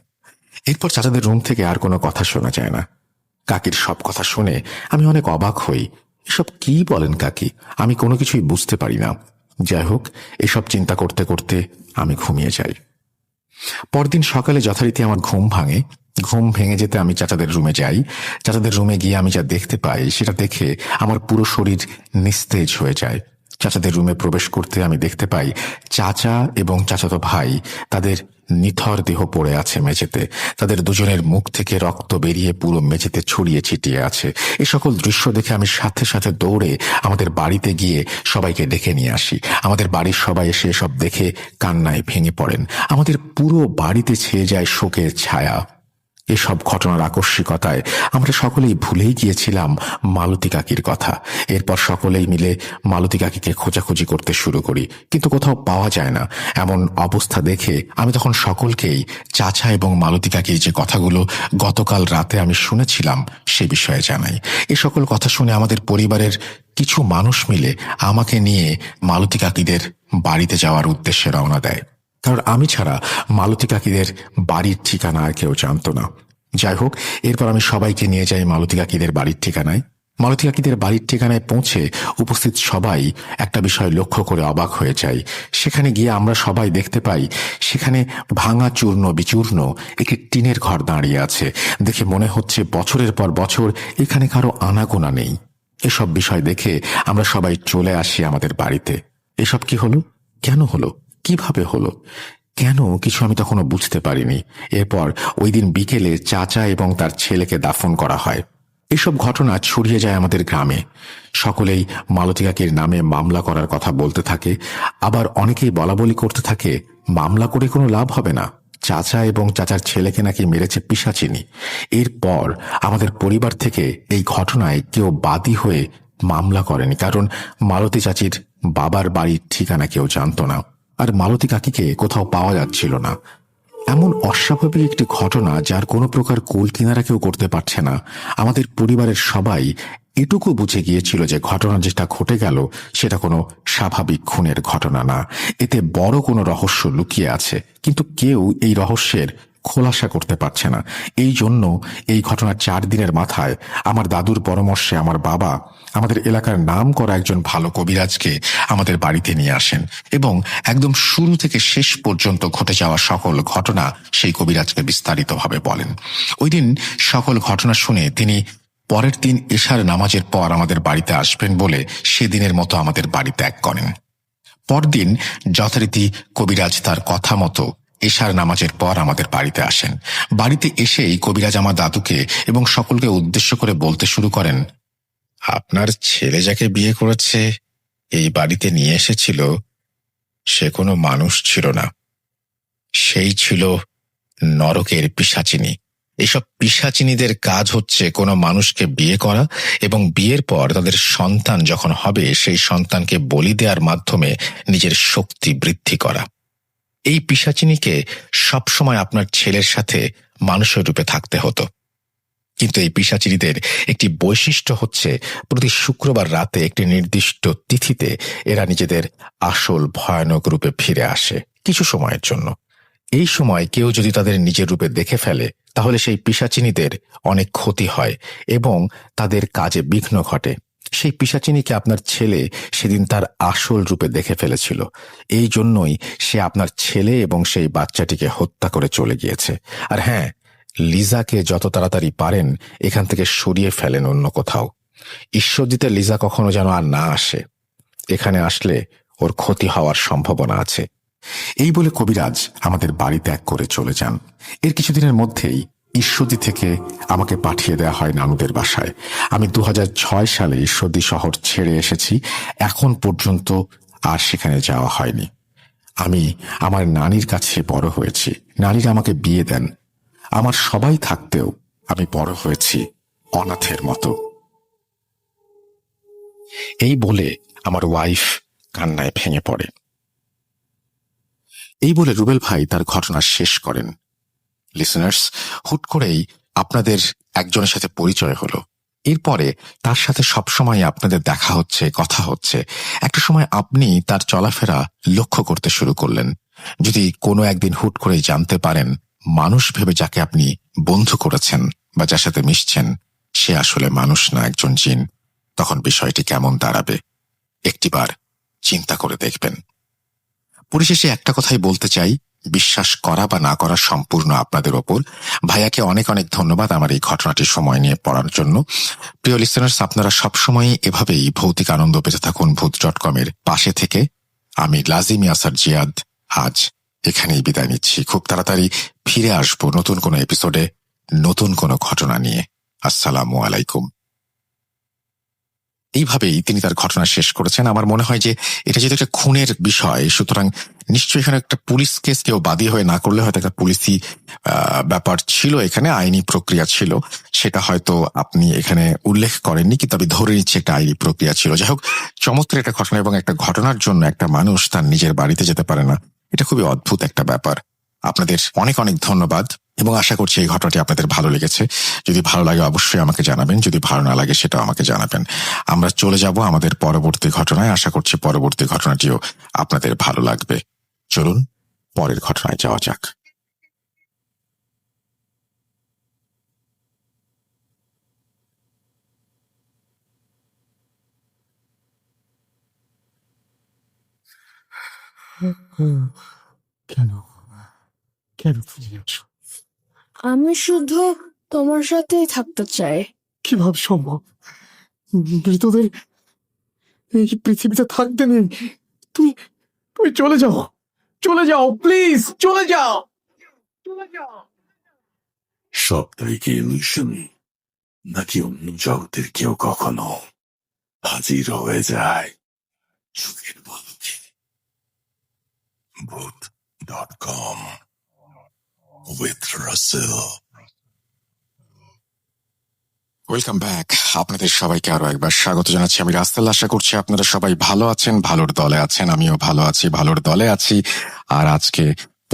এরপর চাচাদের রুম থেকে আর কোনো কথা শোনা যায় না। কাকির সব কথা শুনে আমি অনেক অবাক হই। এসব কি বলেন কাকি? আমি কোনো কিছুই বুঝতে পারি না। যাই হোক, এসব চিন্তা করতে করতে আমি ঘুমিয়ে যাই। পরদিন সকালে যথারীতি আমার ঘুম ভাঙে। ঘুম ভেঙে যেতে আমি চাচাদের রুমে যাই। চাচাদের রুমে গিয়ে আমি যা দেখতে পাই সেটা দেখে আমার পুরো শরীর নিস্তেজ হয়ে যায়। চাচাদের রুমে প্রবেশ করতে আমি দেখতে পাই চাচা এবং চাচাতো ভাই তাদের নিথর দেহ পড়ে আছে মেঝেতে। তাদের দুজনের মুখ থেকে রক্ত বেরিয়ে পুরো মেঝেতে ছড়িয়ে ছিটিয়ে আছে। এই সকল দৃশ্য দেখে আমি সাথে সাথে দৌড়ে আমাদের বাড়িতে গিয়ে সবাইকে ডেকে নিয়ে আসি। আমাদের বাড়ির সবাই এসে এসব দেখে কান্নায় ভেঙে পড়েন। আমাদের পুরো বাড়িতে ছেয়ে যায় শোকের ছায়া। এসব ঘটনার আকস্মিকতায় আমরা সকলেই ভুলেই গিয়েছিলাম মালতী কাকির কথা। এরপর সকলেই মিলে মালতী কাকিকে খোঁজাখুঁজি করতে শুরু করি, কিন্তু কোথাও পাওয়া যায় না। এমন অবস্থা দেখে আমি তখন সকলকেই চাচা এবং মালতী কাকির যে কথাগুলো গতকাল রাতে আমি শুনেছিলাম সে বিষয়ে জানাই। এ সকল কথা শুনে আমাদের পরিবারের কিছু মানুষ মিলে আমাকে নিয়ে মালতী কাকিদের বাড়িতে যাওয়ার উদ্দেশ্যে রওনা দেয়, কারণ আমি ছাড়া মালতী কাকিদের বাড়ির ঠিকানা আর কেউ জানত না। যাই হোক, এরপর আমি সবাইকে নিয়ে যাই মালতী কাকিদের বাড়ির ঠিকানায়। মালতী কাকিদের বাড়ির ঠিকানায় পৌঁছে উপস্থিত সবাই একটা বিষয় লক্ষ্য করে অবাক হয়ে যায়। সেখানে গিয়ে আমরা সবাই দেখতে পাই সেখানে ভাঙা চূর্ণ বিচূর্ণ একটি টিনের ঘর দাঁড়িয়ে আছে। দেখে মনে হচ্ছে বছরের পর বছর এখানে কারো আনাগোনা নেই। এসব বিষয় দেখে আমরা সবাই চলে আসি আমাদের বাড়িতে। এসব কি হলো? কেন হলো? কিভাবে হলো? কেন? কিছু আমি তখনও বুঝতে পারিনি। এরপর ওই দিন বিকেলে চাচা এবং তার ছেলেকে দাফন করা হয়। এসব ঘটনা ছড়িয়ে যায় আমাদের গ্রামে। সকলেই মালতী কাকির নামে মামলা করার কথা বলতে থাকে। আবার অনেকেই বলাবলি করতে থাকে মামলা করে কোনো লাভ হবে না, চাচা এবং চাচার ছেলেকে নাকি মেরেছে পিশাচিনী। এরপর আমাদের পরিবার থেকে এই ঘটনায় কেউ বাদী হয়ে মামলা করেনি, কারণ মালতী চাচির বাবার বাড়ির ঠিকানা কেউ জানত না, আর মালতী কাকিকে কোথাও পাওয়া যাচ্ছিল না। এমন অস্বাভাবিক একটি ঘটনা যার কোনো প্রকার কুল কিনারা কেউ করতে পারছে না। আমাদের পরিবারের সবাই এটুকু বুঝে গিয়েছিল যে ঘটনা যেটা ঘটে গেল সেটা কোনো স্বাভাবিক খুনের ঘটনা না, এতে বড় কোনো রহস্য লুকিয়ে আছে, কিন্তু কেউ এই রহস্যের খোলাসা করতে পারছে না। এই জন্য এই ঘটনার 4 দিনের মাথায় আমার দাদুর পরামর্শে আমার বাবা আমাদের এলাকার নাম করা একজন ভালো কবিরাজকে আমাদের বাড়িতে নিয়ে আসেন এবং একদম শুরু থেকে শেষ পর্যন্ত ঘটে যাওয়া সকল ঘটনা সেই কবিরাজকে বিস্তারিতভাবে বলেন। ওই দিন সকল ঘটনা শুনে তিনি পরের দিন এশার নামাজের পর আমাদের বাড়িতে আসবেন বলে সেদিনের মতো আমাদের বাড়ি ত্যাগ করেন। পরদিন যথারীতি কবিরাজ তার কথা মতো এশার নামাজের পর আমাদের বাড়িতে আসেন। বাড়িতে এসেই কবিরাজ আমার দাদুকে এবং সকলকে উদ্দেশ্য করে বলতে শুরু করেন, আপনার ছেলে যাকে বিয়ে করেছে এই বাড়িতে নিয়ে এসেছিল সে কোনো মানুষ ছিল না, সেই ছিল নরকের পিশাচিনী। এইসব পিশাচিনীদের কাজ হচ্ছে কোনো মানুষকে বিয়ে করা এবং বিয়ের পর তাদের সন্তান যখন হবে সেই সন্তানকে বলি দেওয়ার মাধ্যমে নিজের শক্তি বৃদ্ধি করা। এই পিশাচিনীকে সবসময় আপনার ছেলের সাথে মানুষের রূপে থাকতে হতো, কিন্তু এই পিশাচিনীদের একটি বৈশিষ্ট্য হচ্ছে প্রতি শুক্রবার রাতে একটি নির্দিষ্ট তিথিতে এরা নিজেদের আসল ভয়ানক রূপে ফিরে আসে কিছু সময়ের জন্য। এই সময় কেউ যদি তাদের নিজের রূপে দেখে ফেলে তাহলে সেই পিশাচিনীদের অনেক ক্ষতি হয় এবং তাদের কাজে বিঘ্ন ঘটে। সেই পিশাচিনীকে আপনার ছেলে সেদিন তার আসল রূপে দেখে ফেলেছিল, এই জন্যই সে আপনার ছেলে এবং সেই বাচ্চাটিকে হত্যা করে চলে গিয়েছে। আর হ্যাঁ, লিজাকে যত তাড়াতাড়ি পারেন এখান থেকে সরিয়ে ফেলেন অন্য কোথাও। ঈশ্বরদীতে লিজা কখনো যেন আর না আসে, এখানে আসলে ওর ক্ষতি হওয়ার সম্ভাবনা আছে। এই বলে কবিরাজ আমাদের বাড়ি ত্যাগ করে চলে যান। এর কিছুদিনের মধ্যেই ঈশ্বরদী থেকে আমাকে পাঠিয়ে দেওয়া হয় নানুদের বাসায়। আমি 2006 সালে ঈশ্বরদী শহর ছেড়ে এসেছি, এখন পর্যন্ত আর সেখানে যাওয়া হয়নি। আমি আমার নানির কাছে বড় হয়েছি, নানিরা আমাকে বিয়ে দেন। আমার সবাই থাকতেও আমি বড় হয়েছি অনাথের মতো। এই বলে আমার ওয়াইফ কান্নায় ভেঙে পড়ে। এই বলে রুবেল ভাই তার ঘটনা শেষ করেন। লিসেনার্স, হুট করেই আপনাদের একজনের সাথে পরিচয় হলো, এরপরে তার সাথে সবসময় আপনাদের দেখা হচ্ছে, কথা হচ্ছে। একটা সময় আপনি তার চলাফেরা লক্ষ্য করতে শুরু করলেন। যদি কোনো একদিন হুট করেই জানতে পারেন মানুষ ভেবে যাকে আপনি বন্ধু করেছেন বা যার সাথে মিশছেন সে আসলে মানুষ না, একজন জিন, তখন বিষয়টি কেমন দাঁড়াবে একটিবার চিন্তা করে দেখবেন। পরিশেষে একটা কথাই বলতে চাই, বিশ্বাস করা বা না করা সম্পূর্ণ আপনাদের ওপর। ভাইয়াকে অনেক অনেক ধন্যবাদ আমার এই ঘটনাটি সময় নিয়ে পড়ার জন্য। প্রিয় লিসেনার্স, আপনারা সবসময় এভাবেই ভৌতিক আনন্দ পেতে থাকুন ভূত.com এর পাশে থেকে। আমি লাজিম ইয়াসার জিয়াদ আজ এখানেই বিদায় নিচ্ছি। খুব তাড়াতাড়ি ফিরে আসবো নতুন কোনো এপিসোডে, নতুন কোনো ঘটনা নিয়ে। আসসালামু আলাইকুম। এইভাবেই তিনি তার ঘটনা শেষ করেছেন। আমার মনে হয় যে এটা যেহেতু একটা খুনের বিষয়, সুতরাং নিশ্চয়ই এখানে একটা পুলিশ কেস কেউ বাদী হয়ে না করলে হয়তো একটা পুলিশি ব্যাপার ছিল, এখানে আইনি প্রক্রিয়া ছিল, সেটা হয়তো আপনি এখানে উল্লেখ করেননি, কিন্তু আমি ধরে নিচ্ছি একটা আইনি প্রক্রিয়া ছিল। যাই হোক, চমৎকার একটা ঘটনা, এবং একটা ঘটনার জন্য একটা মানুষ তার নিজের বাড়িতে যেতে পারে না, এটা খুবই অদ্ভুত একটা ব্যাপার। আপনাদের অনেক অনেক ধন্যবাদ এবং আশা করছি এই ঘটনাটি আপনাদের ভালো লেগেছে। যদি ভালো লাগে অবশ্যই আমাকে জানাবেন, যদি ভালো না লাগে সেটাও আমাকে জানাবেন। আমরা চলে যাব আমাদের পরবর্তী ঘটনায়। আশা করছি পরবর্তী ঘটনাটিও আপনাদের ভালো লাগবে। চলুন পরের ঘটনায় যাওয়া যাক। কেন কেন ফিরে আসো? আমি শুধু তোমার সাথেই থাকতে চাই। কিভাবে সম্ভব? মৃতদের এই পৃথিবীতে থাকতে নেই। তুমি তুমি চলে যাও, চলে যাও, প্লিজ চলে যাও, চলে যাও। সবটাই কি ইলিউশন, নাকি অন্য জগতের কেউ কখনো হাজির হয়ে যায় চোখের পলকে? Voot.com with Russell. Welcome back. আপনাদের সবাইকে আরো একবার স্বাগত জানাচ্ছি। আমি রাসেল। আশা করছি আপনারা সবাই ভালো আছেন, ভালোর দলে আছেন। আমিও ভালো আছি, ভালোর দলে আছি। আর আজকে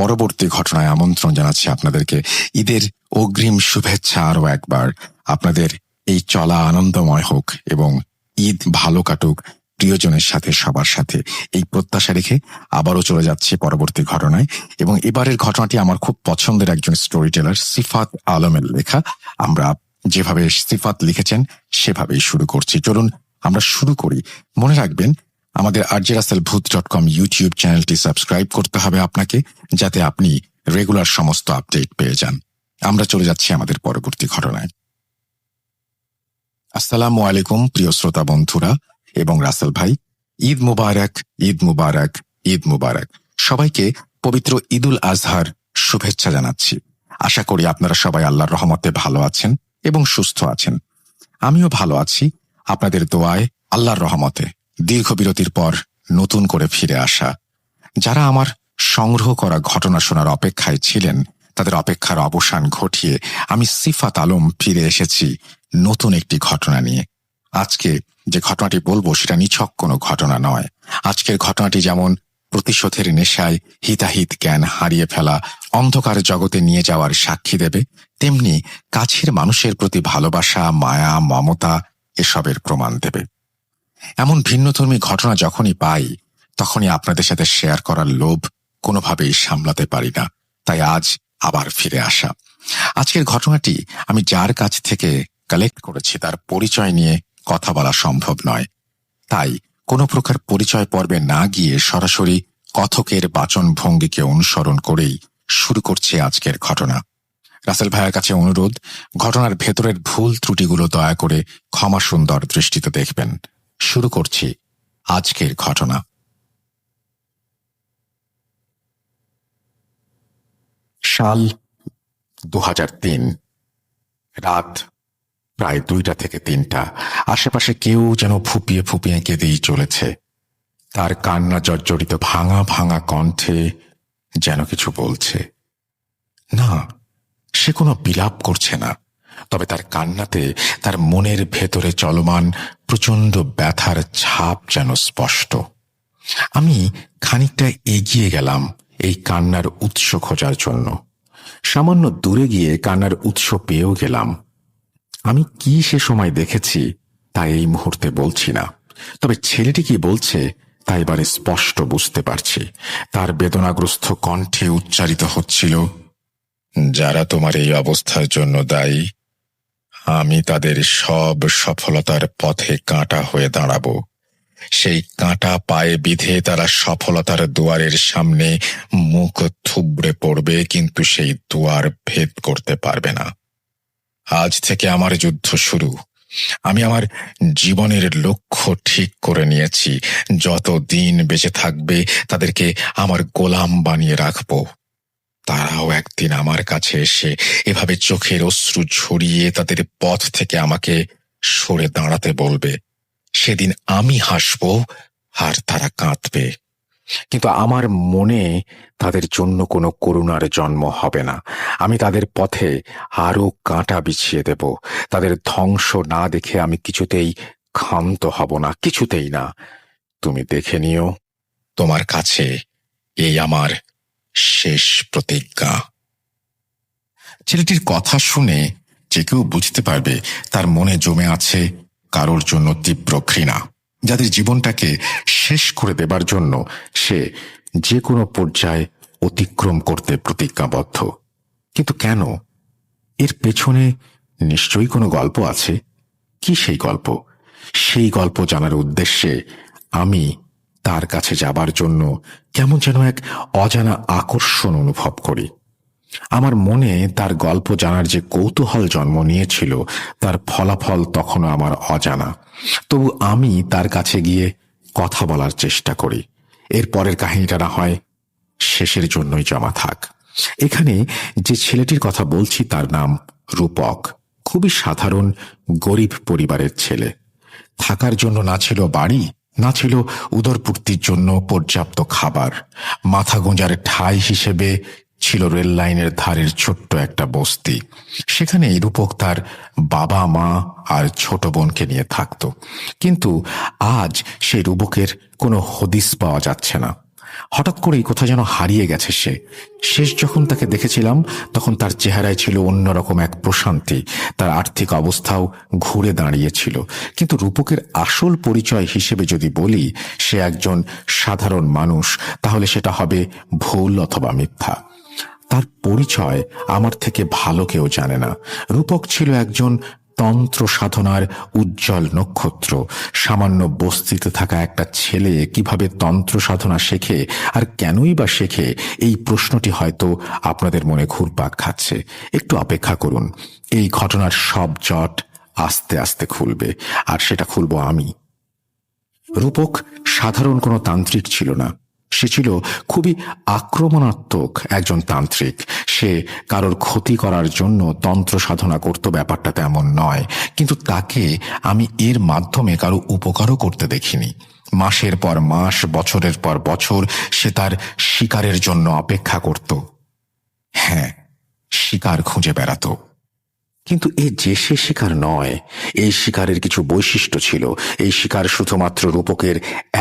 পরবর্তী ঘটনায় আমন্ত্রণ জানাচ্ছি আপনাদেরকে। ঈদের অগ্রিম শুভেচ্ছা আরো একবার। আপনাদের এই চলা আনন্দময় হোক এবং ঈদ ভালো কাটুক প্রিয়জনের সাথে, সবার সাথে, এই প্রত্যাশা রেখে আবারও চলে যাচ্ছি পরবর্তী ঘটনায়। এবং এবারের ঘটনাটি আমার খুব পছন্দের একজন স্টোরি টেলার সিফাত আলমের লেখা। আমরা যেভাবে সিফাত লিখেছেন সেভাবেই শুরু করছি। চলুন আমরা শুরু করি। মনে রাখবেন, আমাদের rjrussellbooth.com ইউটিউব চ্যানেলটি সাবস্ক্রাইব করতে হবে আপনাকে, যাতে আপনি রেগুলার সমস্ত আপডেট পেয়ে যান। আমরা চলে যাচ্ছি আমাদের পরবর্তী ঘটনায়। আসসালামু আলাইকুম প্রিয় শ্রোতা বন্ধুরা এবং রাসেল ভাই। ঈদ মুবারক, ঈদ মুবারক, ঈদ মুবারক। সবাইকে পবিত্র ঈদুল আজহার শুভেচ্ছা জানাচ্ছি। আশা করি আপনারা সবাই আল্লাহর রহমতে ভালো আছেন এবং সুস্থ আছেন। আমিও ভালো আছি আপনাদের দোয়ায়, আল্লাহর রহমতে। দীর্ঘ বিরতির পর নতুন করে ফিরে আসা। যারা আমার সংগ্রহ করা ঘটনা শোনার অপেক্ষায় ছিলেন, তাদের অপেক্ষার অবসান ঘটিয়ে আমি সিফাত আলম ফিরে এসেছি নতুন একটি ঘটনা নিয়ে। আজকে যে ঘটনাটি বলবো সেটা নিছক কোনো ঘটনা নয়। আজকের ঘটনাটি যেমন প্রতিশোধের নেশায় হিতাহিত জ্ঞান হারিয়ে ফেলা, অন্ধকার জগতে নিয়ে যাওয়ার সাক্ষী দেবে, তেমনি কাছের মানুষের প্রতি ভালোবাসা, মায়া, মমতা এসবের প্রমাণ দেবে। এমন ভিন্নধর্মী ঘটনা যখনই পাই তখনই আপনাদের সাথে শেয়ার করার লোভ কোনোভাবেই সামলাতে পারি না। তাই আজ আবার ফিরে আসা। আজকের ঘটনাটি আমি যার কাছ থেকে কালেক্ট করেছি তার পরিচয় নিয়ে কথা বলা সম্ভব নয়। তাই কোনো প্রকার পরিচয় পর্বে না গিয়ে সরাসরি কথকের বাচন ভঙ্গিকে অনুসরণ করেই শুরু করছে আজকের ঘটনা। রাসেল ভাইয়ের কাছে অনুরোধ, ঘটনার ভেতরের ভুল ত্রুটিগুলো দয়া করে ক্ষমা সুন্দর দৃষ্টিতে দেখবেন। শুরু করছি আজকের ঘটনা। সাল 2003, রাত প্রায় 2টা থেকে 3টা। আশেপাশে কেউ যেন ফুপিয়ে ফুপিয়ে কেঁদেই চলেছে। তার কান্না জর্জরিত ভাঙা ভাঙা কণ্ঠে যেন কিছু বলছে। না, সে কোনো বিলাপ করছে না, তবে তার কান্নাতে তার মনের ভেতরে চলমান প্রচণ্ড ব্যথার ছাপ যেন স্পষ্ট। আমি খানিকটা এগিয়ে গেলাম এই কান্নার উৎস খোঁজার জন্য। সামান্য দূরে গিয়ে কান্নার উৎস পেয়েও গেলাম। আমি কি সে সময় দেখেছি তা এই মুহূর্তে বলছি না, তবে ছেলেটি কি বলছে তা এবারে স্পষ্ট বুঝতে পারছি। তার বেদনাগ্রস্ত কণ্ঠে উচ্চারিত হচ্ছিল, যারা তোমার এই অবস্থার জন্য দায়ী, আমি তাদের সব সফলতার পথে কাঁটা হয়ে দাঁড়াবো। সেই কাঁটা পায়ে বিধে তারা সফলতার দুয়ারের সামনে মুখ থুবড়ে পড়বে, কিন্তু সেই দুয়ার ভেদ করতে পারবে না। আজ থেকে আমার যুদ্ধ শুরু। আমি আমার জীবনের লক্ষ্য ঠিক করে নিয়েছি। যত দিন বেঁচে থাকবে তাদেরকে আমার গোলাম বানিয়ে রাখবো। তারাও একদিন আমার কাছে এসে এভাবে চোখের অশ্রু ঝরিয়ে তাদের পথ থেকে আমাকে সরে দাঁড়াতে বলবে। সেদিন আমি হাসব আর তারা কাঁদবে, কিন্তু আমার মনে তাদের জন্য কোনো করুণার জন্ম হবে না। আমি তাদের পথে আরো কাঁটা বিছিয়ে দেব। তাদের ধ্বংস না দেখে আমি কিছুতেই ক্ষান্ত হব না, কিছুতেই না। তুমি দেখে নিও, তোমার কাছে এই আমার শেষ প্রতিজ্ঞা। ছেলেটির কথা শুনে যে কেউ বুঝতে পারবে তার মনে জমে আছে কারোর জন্য তীব্র ঘৃণা, যাদের জীবনটাকে শেষ করে দেবার জন্য সে যে কোনো পর্যায়ে অতিক্রম করতে প্রতিজ্ঞাবদ্ধ। কিন্তু কেন? এর পেছনে নিশ্চয়ই কোনো গল্প আছে। কি সেই গল্প? সেই গল্প জানার উদ্দেশ্যে আমি তার কাছে যাবার জন্য কেমন যেন এক অজানা আকর্ষণ অনুভব করি। আমার মনে তার গল্প জানার যে কৌতূহল জন্ম নিয়েছিল তার ফলাফল তখনও আমার অজানা। তবু আমি তার কাছে গিয়ে কথা বলার চেষ্টা করি। এর পরের কাহিনীটা না হয় শেষের জন্যই জমা থাক। এখানে যে ছেলেটির কথা বলছি তার নাম রূপক। খুবই সাধারণ গরিব পরিবারের ছেলে। থাকার জন্য না ছিল বাড়ি, না ছিল উদরপূর্তির জন্য পর্যাপ্ত খাবার। মাথা গোঁজার ঠাঁই হিসেবে ছিল রেল লাইনের ধারের ছোট্ট একটা বস্তি। সেখানে রূপক তার বাবা, মা আর ছোট বোনকে নিয়ে থাকত। কিন্তু আজ সেই রূপকের কোনো হদিস পাওয়া যাচ্ছে না। হঠাৎ করেই কোথায় যেন হারিয়ে গেছে সে। শেষ যখন তাকে দেখেছিলাম তখন তার চেহারায় ছিল অন্যরকম এক প্রশান্তি, তার আর্থিক অবস্থাও ঘুরে দাঁড়িয়েছিল। কিন্তু রূপকের আসল পরিচয় হিসেবে যদি বলি সে একজন সাধারণ মানুষ, তাহলে সেটা হবে ভুল অথবা মিথ্যা। তার পরিচয় আমার থেকে ভালো কেউ জানে না। রূপক ছিল একজন তন্ত্র সাধনার উজ্জ্বল নক্ষত্র। সামান্য বস্তিতে থাকা একটা ছেলে কিভাবে তন্ত্র সাধনা শেখে আর কেনই বা শেখে, এই প্রশ্নটি হয়তো আপনাদের মনে ঘুরপাক খাচ্ছে। একটু অপেক্ষা করুন, এই ঘটনার সব জট আস্তে আস্তে খুলবে, আর সেটা খুলব আমি। রূপক সাধারণ কোনো তান্ত্রিক ছিল না, সে ছিল খুবই আক্রমণাত্মক একজন তান্ত্রিক। সে কারোর ক্ষতি করার জন্য তন্ত্র সাধনা করত, ব্যাপারটা তেমন নয়। কিন্তু তাকে আমি এর মাধ্যমে কারো উপকারও করতে দেখিনি। মাসের পর মাস, বছরের পর বছর সে তার শিকারের জন্য অপেক্ষা করত। হ্যাঁ, শিকার খুঁজে বেড়াতো। কিন্তু এ যে সে শিকার নয়, এই শিকারের কিছু বৈশিষ্ট্য ছিল। এই শিকার শুধুমাত্র রূপকের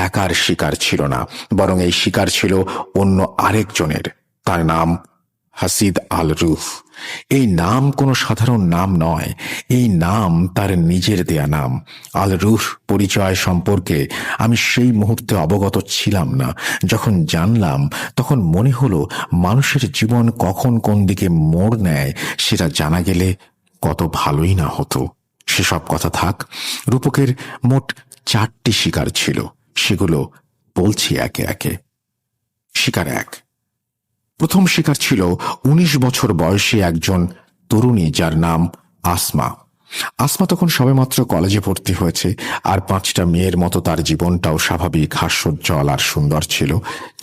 একার শিকার ছিল না, বরং এই শিকার ছিল অন্য আরেকজনের। তার নাম হাসিদ আল রুহ। এই নাম কোনো সাধারণ নাম নয়, এই নাম তার নিজের দেয়া নাম। আল রুহ পরিচয় সম্পর্কে আমি সেই মুহূর্তে অবগত ছিলাম না। যখন জানলাম তখন মনে হলো মানুষের জীবন কখন কোন দিকে মোড় নেয় সেটা জানা গেলে কত ভালোই না হতো। সেসব কথা থাক। রূপকের মোট 4টি শিকার ছিল, সেগুলো বলছি একে একে। শিকার 1। প্রথম শিকার ছিল 19 বছর বয়সী একজন তরুণী যার নাম আসমা। আসমা তখন সবেমাত্র কলেজে ভর্তি হয়েছে, আর 5টা মেয়ের মতো তার জীবনটাও স্বাভাবিক, হাস্যোজ্জ্বল আর সুন্দর ছিল।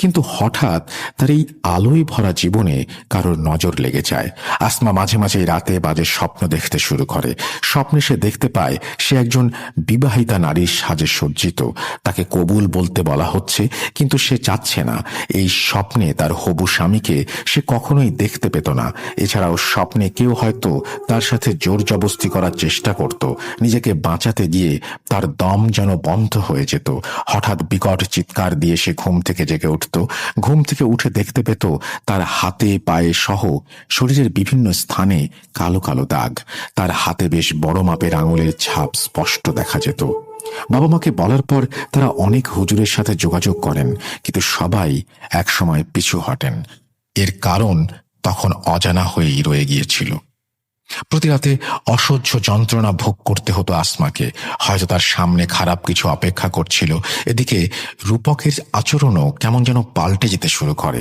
কিন্তু হঠাৎ তার এই আলোয় ভরা জীবনে কারোর নজর লেগে যায়। আসমা মাঝে মাঝে রাতে বাজে স্বপ্ন দেখতে শুরু করে। স্বপ্নে সে দেখতে পায় সে একজন বিবাহিতা নারীর সাজে সজ্জিত। তাকে কবুল বলতে বলা হচ্ছে, কিন্তু সে চাচ্ছে না। এই স্বপ্নে তার হবু স্বামীকে সে কখনোই দেখতে পেত না। এছাড়াও স্বপ্নে কেউ হয়তো তার সাথে জোর জবস্তি করার চেষ্টা করত। নিজেকে বাঁচাতে গিয়ে তার দম যেন বন্ধ হয়ে যেত। হঠাৎ বিকট চিৎকার দিয়ে সে ঘুম থেকে জেগে উঠত। ঘুম থেকে উঠে দেখতে পেত তার হাতে পায়ে সহ শরীরের বিভিন্ন স্থানে কালো কালো দাগ। তার হাতে বেশ বড় মাপের আঙুলের ছাপ স্পষ্ট দেখা যেত। বাবা মাকে বলার পর তারা অনেক হুজুরের সাথে যোগাযোগ করেন, কিন্তু সবাই একসময় পিছু হটেন। এর কারণ তখন অজানা হয়েই রয়ে গিয়েছিল। প্রতি রাতে অসহ্য যন্ত্রণা ভোগ করতে হতো আসমাকে। হয়তো তার সামনে খারাপ কিছু অপেক্ষা করছিল। এদিকে রূপকের আচরণও কেমন যেন পাল্টে যেতে শুরু করে।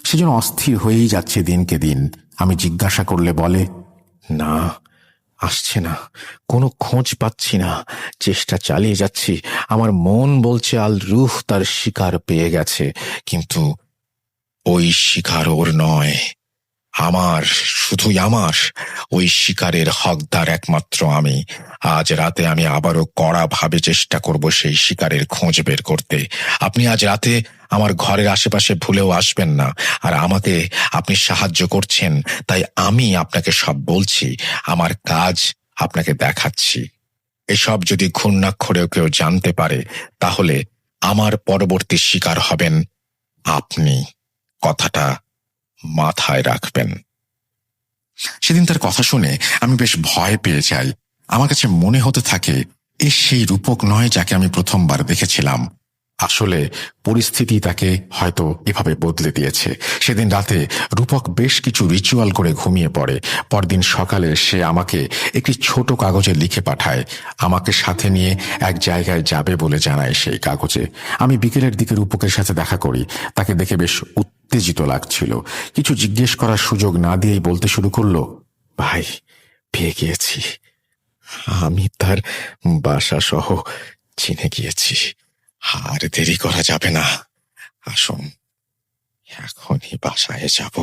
সে যেন অস্থির হয়েই যাচ্ছে দিনকে দিন। আমি জিজ্ঞাসা করলে বলে, না, আসছে না, কোনো খোঁজ পাচ্ছি না, চেষ্টা চালিয়ে যাচ্ছি। আমার মন বলছে আল রুহ তার শিকার পেয়ে গেছে, কিন্তু ওই শিকার ওর নয়, আমার, শুধুই আমার। ওই শিকারের হকদার একমাত্র আমি। আজ রাতে আমি আবারও কড়াভাবে চেষ্টা করব সেই শিকারের খোঁজ বের করতে। আপনি আজ রাতে আমার ঘরের আশেপাশে ভুলেও আসবেন না। আর আমাকে আপনি সাহায্য করছেন, তাই আমি আপনাকে সব বলছি। আমার কাজ আপনাকে দেখাচ্ছি। এসব যদি ঘূর্ণাক্ষরেও কেউ জানতে পারে, তাহলে আমার পরবর্তী শিকার হবেন আপনি। কথাটা মাথায় রাখবেন। সেদিন তার কথা শুনে আমি বেশ ভয় পেয়ে যাই। আমার কাছে মনে হতে থাকে এ সেই রূপক নয় যাকে আমি প্রথমবার দেখেছিলাম। আসলে পরিস্থিতি তাকে হয়তো এভাবে বদলে দিয়েছে। সেদিন রাতে রূপক বেশ কিছু রিচুয়াল করে ঘুমিয়ে পড়ে। পরদিন সকালে সে আমাকে একটি ছোট কাগজে লিখে পাঠায়। আমাকে সাথে নিয়ে এক জায়গায় যাবে বলে জানায় সেই কাগজে। আমি বিকেলের দিকে রূপকের সাথে দেখা করি। তাকে দেখে বেশ উত্তেজিত লাগছিল। কিছু জিজ্ঞেস করার সুযোগ না দিয়েই বলতে শুরু করলো, ভাই, পেয়ে গিয়েছি। আমি তার বাসা সহ চিনে গিয়েছি। আর দেরি করা যাবে না, আসুন, এখনই বাসায় যাব।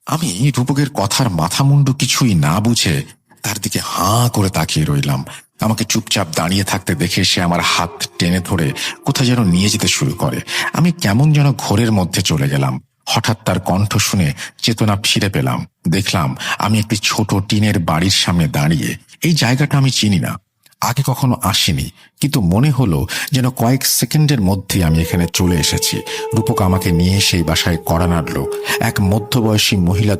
আমি রূপকের কথার মাথা মুন্ডু কিছুই না বুঝে তার দিকে হাঁ করে তাকিয়ে রইলাম। আমাকে চুপচাপ দাঁড়িয়ে থাকতে দেখে সে আমার হাত টেনে ধরে কোথায় যেন নিয়ে যেতে শুরু করে। আমি কেমন যেন ঘোরের মধ্যে চলে গেলাম। হঠাৎ তার কণ্ঠ শুনে চেতনা ফিরে পেলাম। দেখলাম আমি একটি ছোট টিনের বাড়ির সামনে দাঁড়িয়ে। এই জায়গাটা আমি চিনি না। আগে কখনো আসিনি, কিন্তু মনে হলো যেন কয়েক সেকেন্ডের মধ্যে আমি এখানে চলে এসেছি। রূপক আমাকে নিয়ে সেই বাসায় কড়া নাড়ল। এক মধ্যবয়সী মহিলা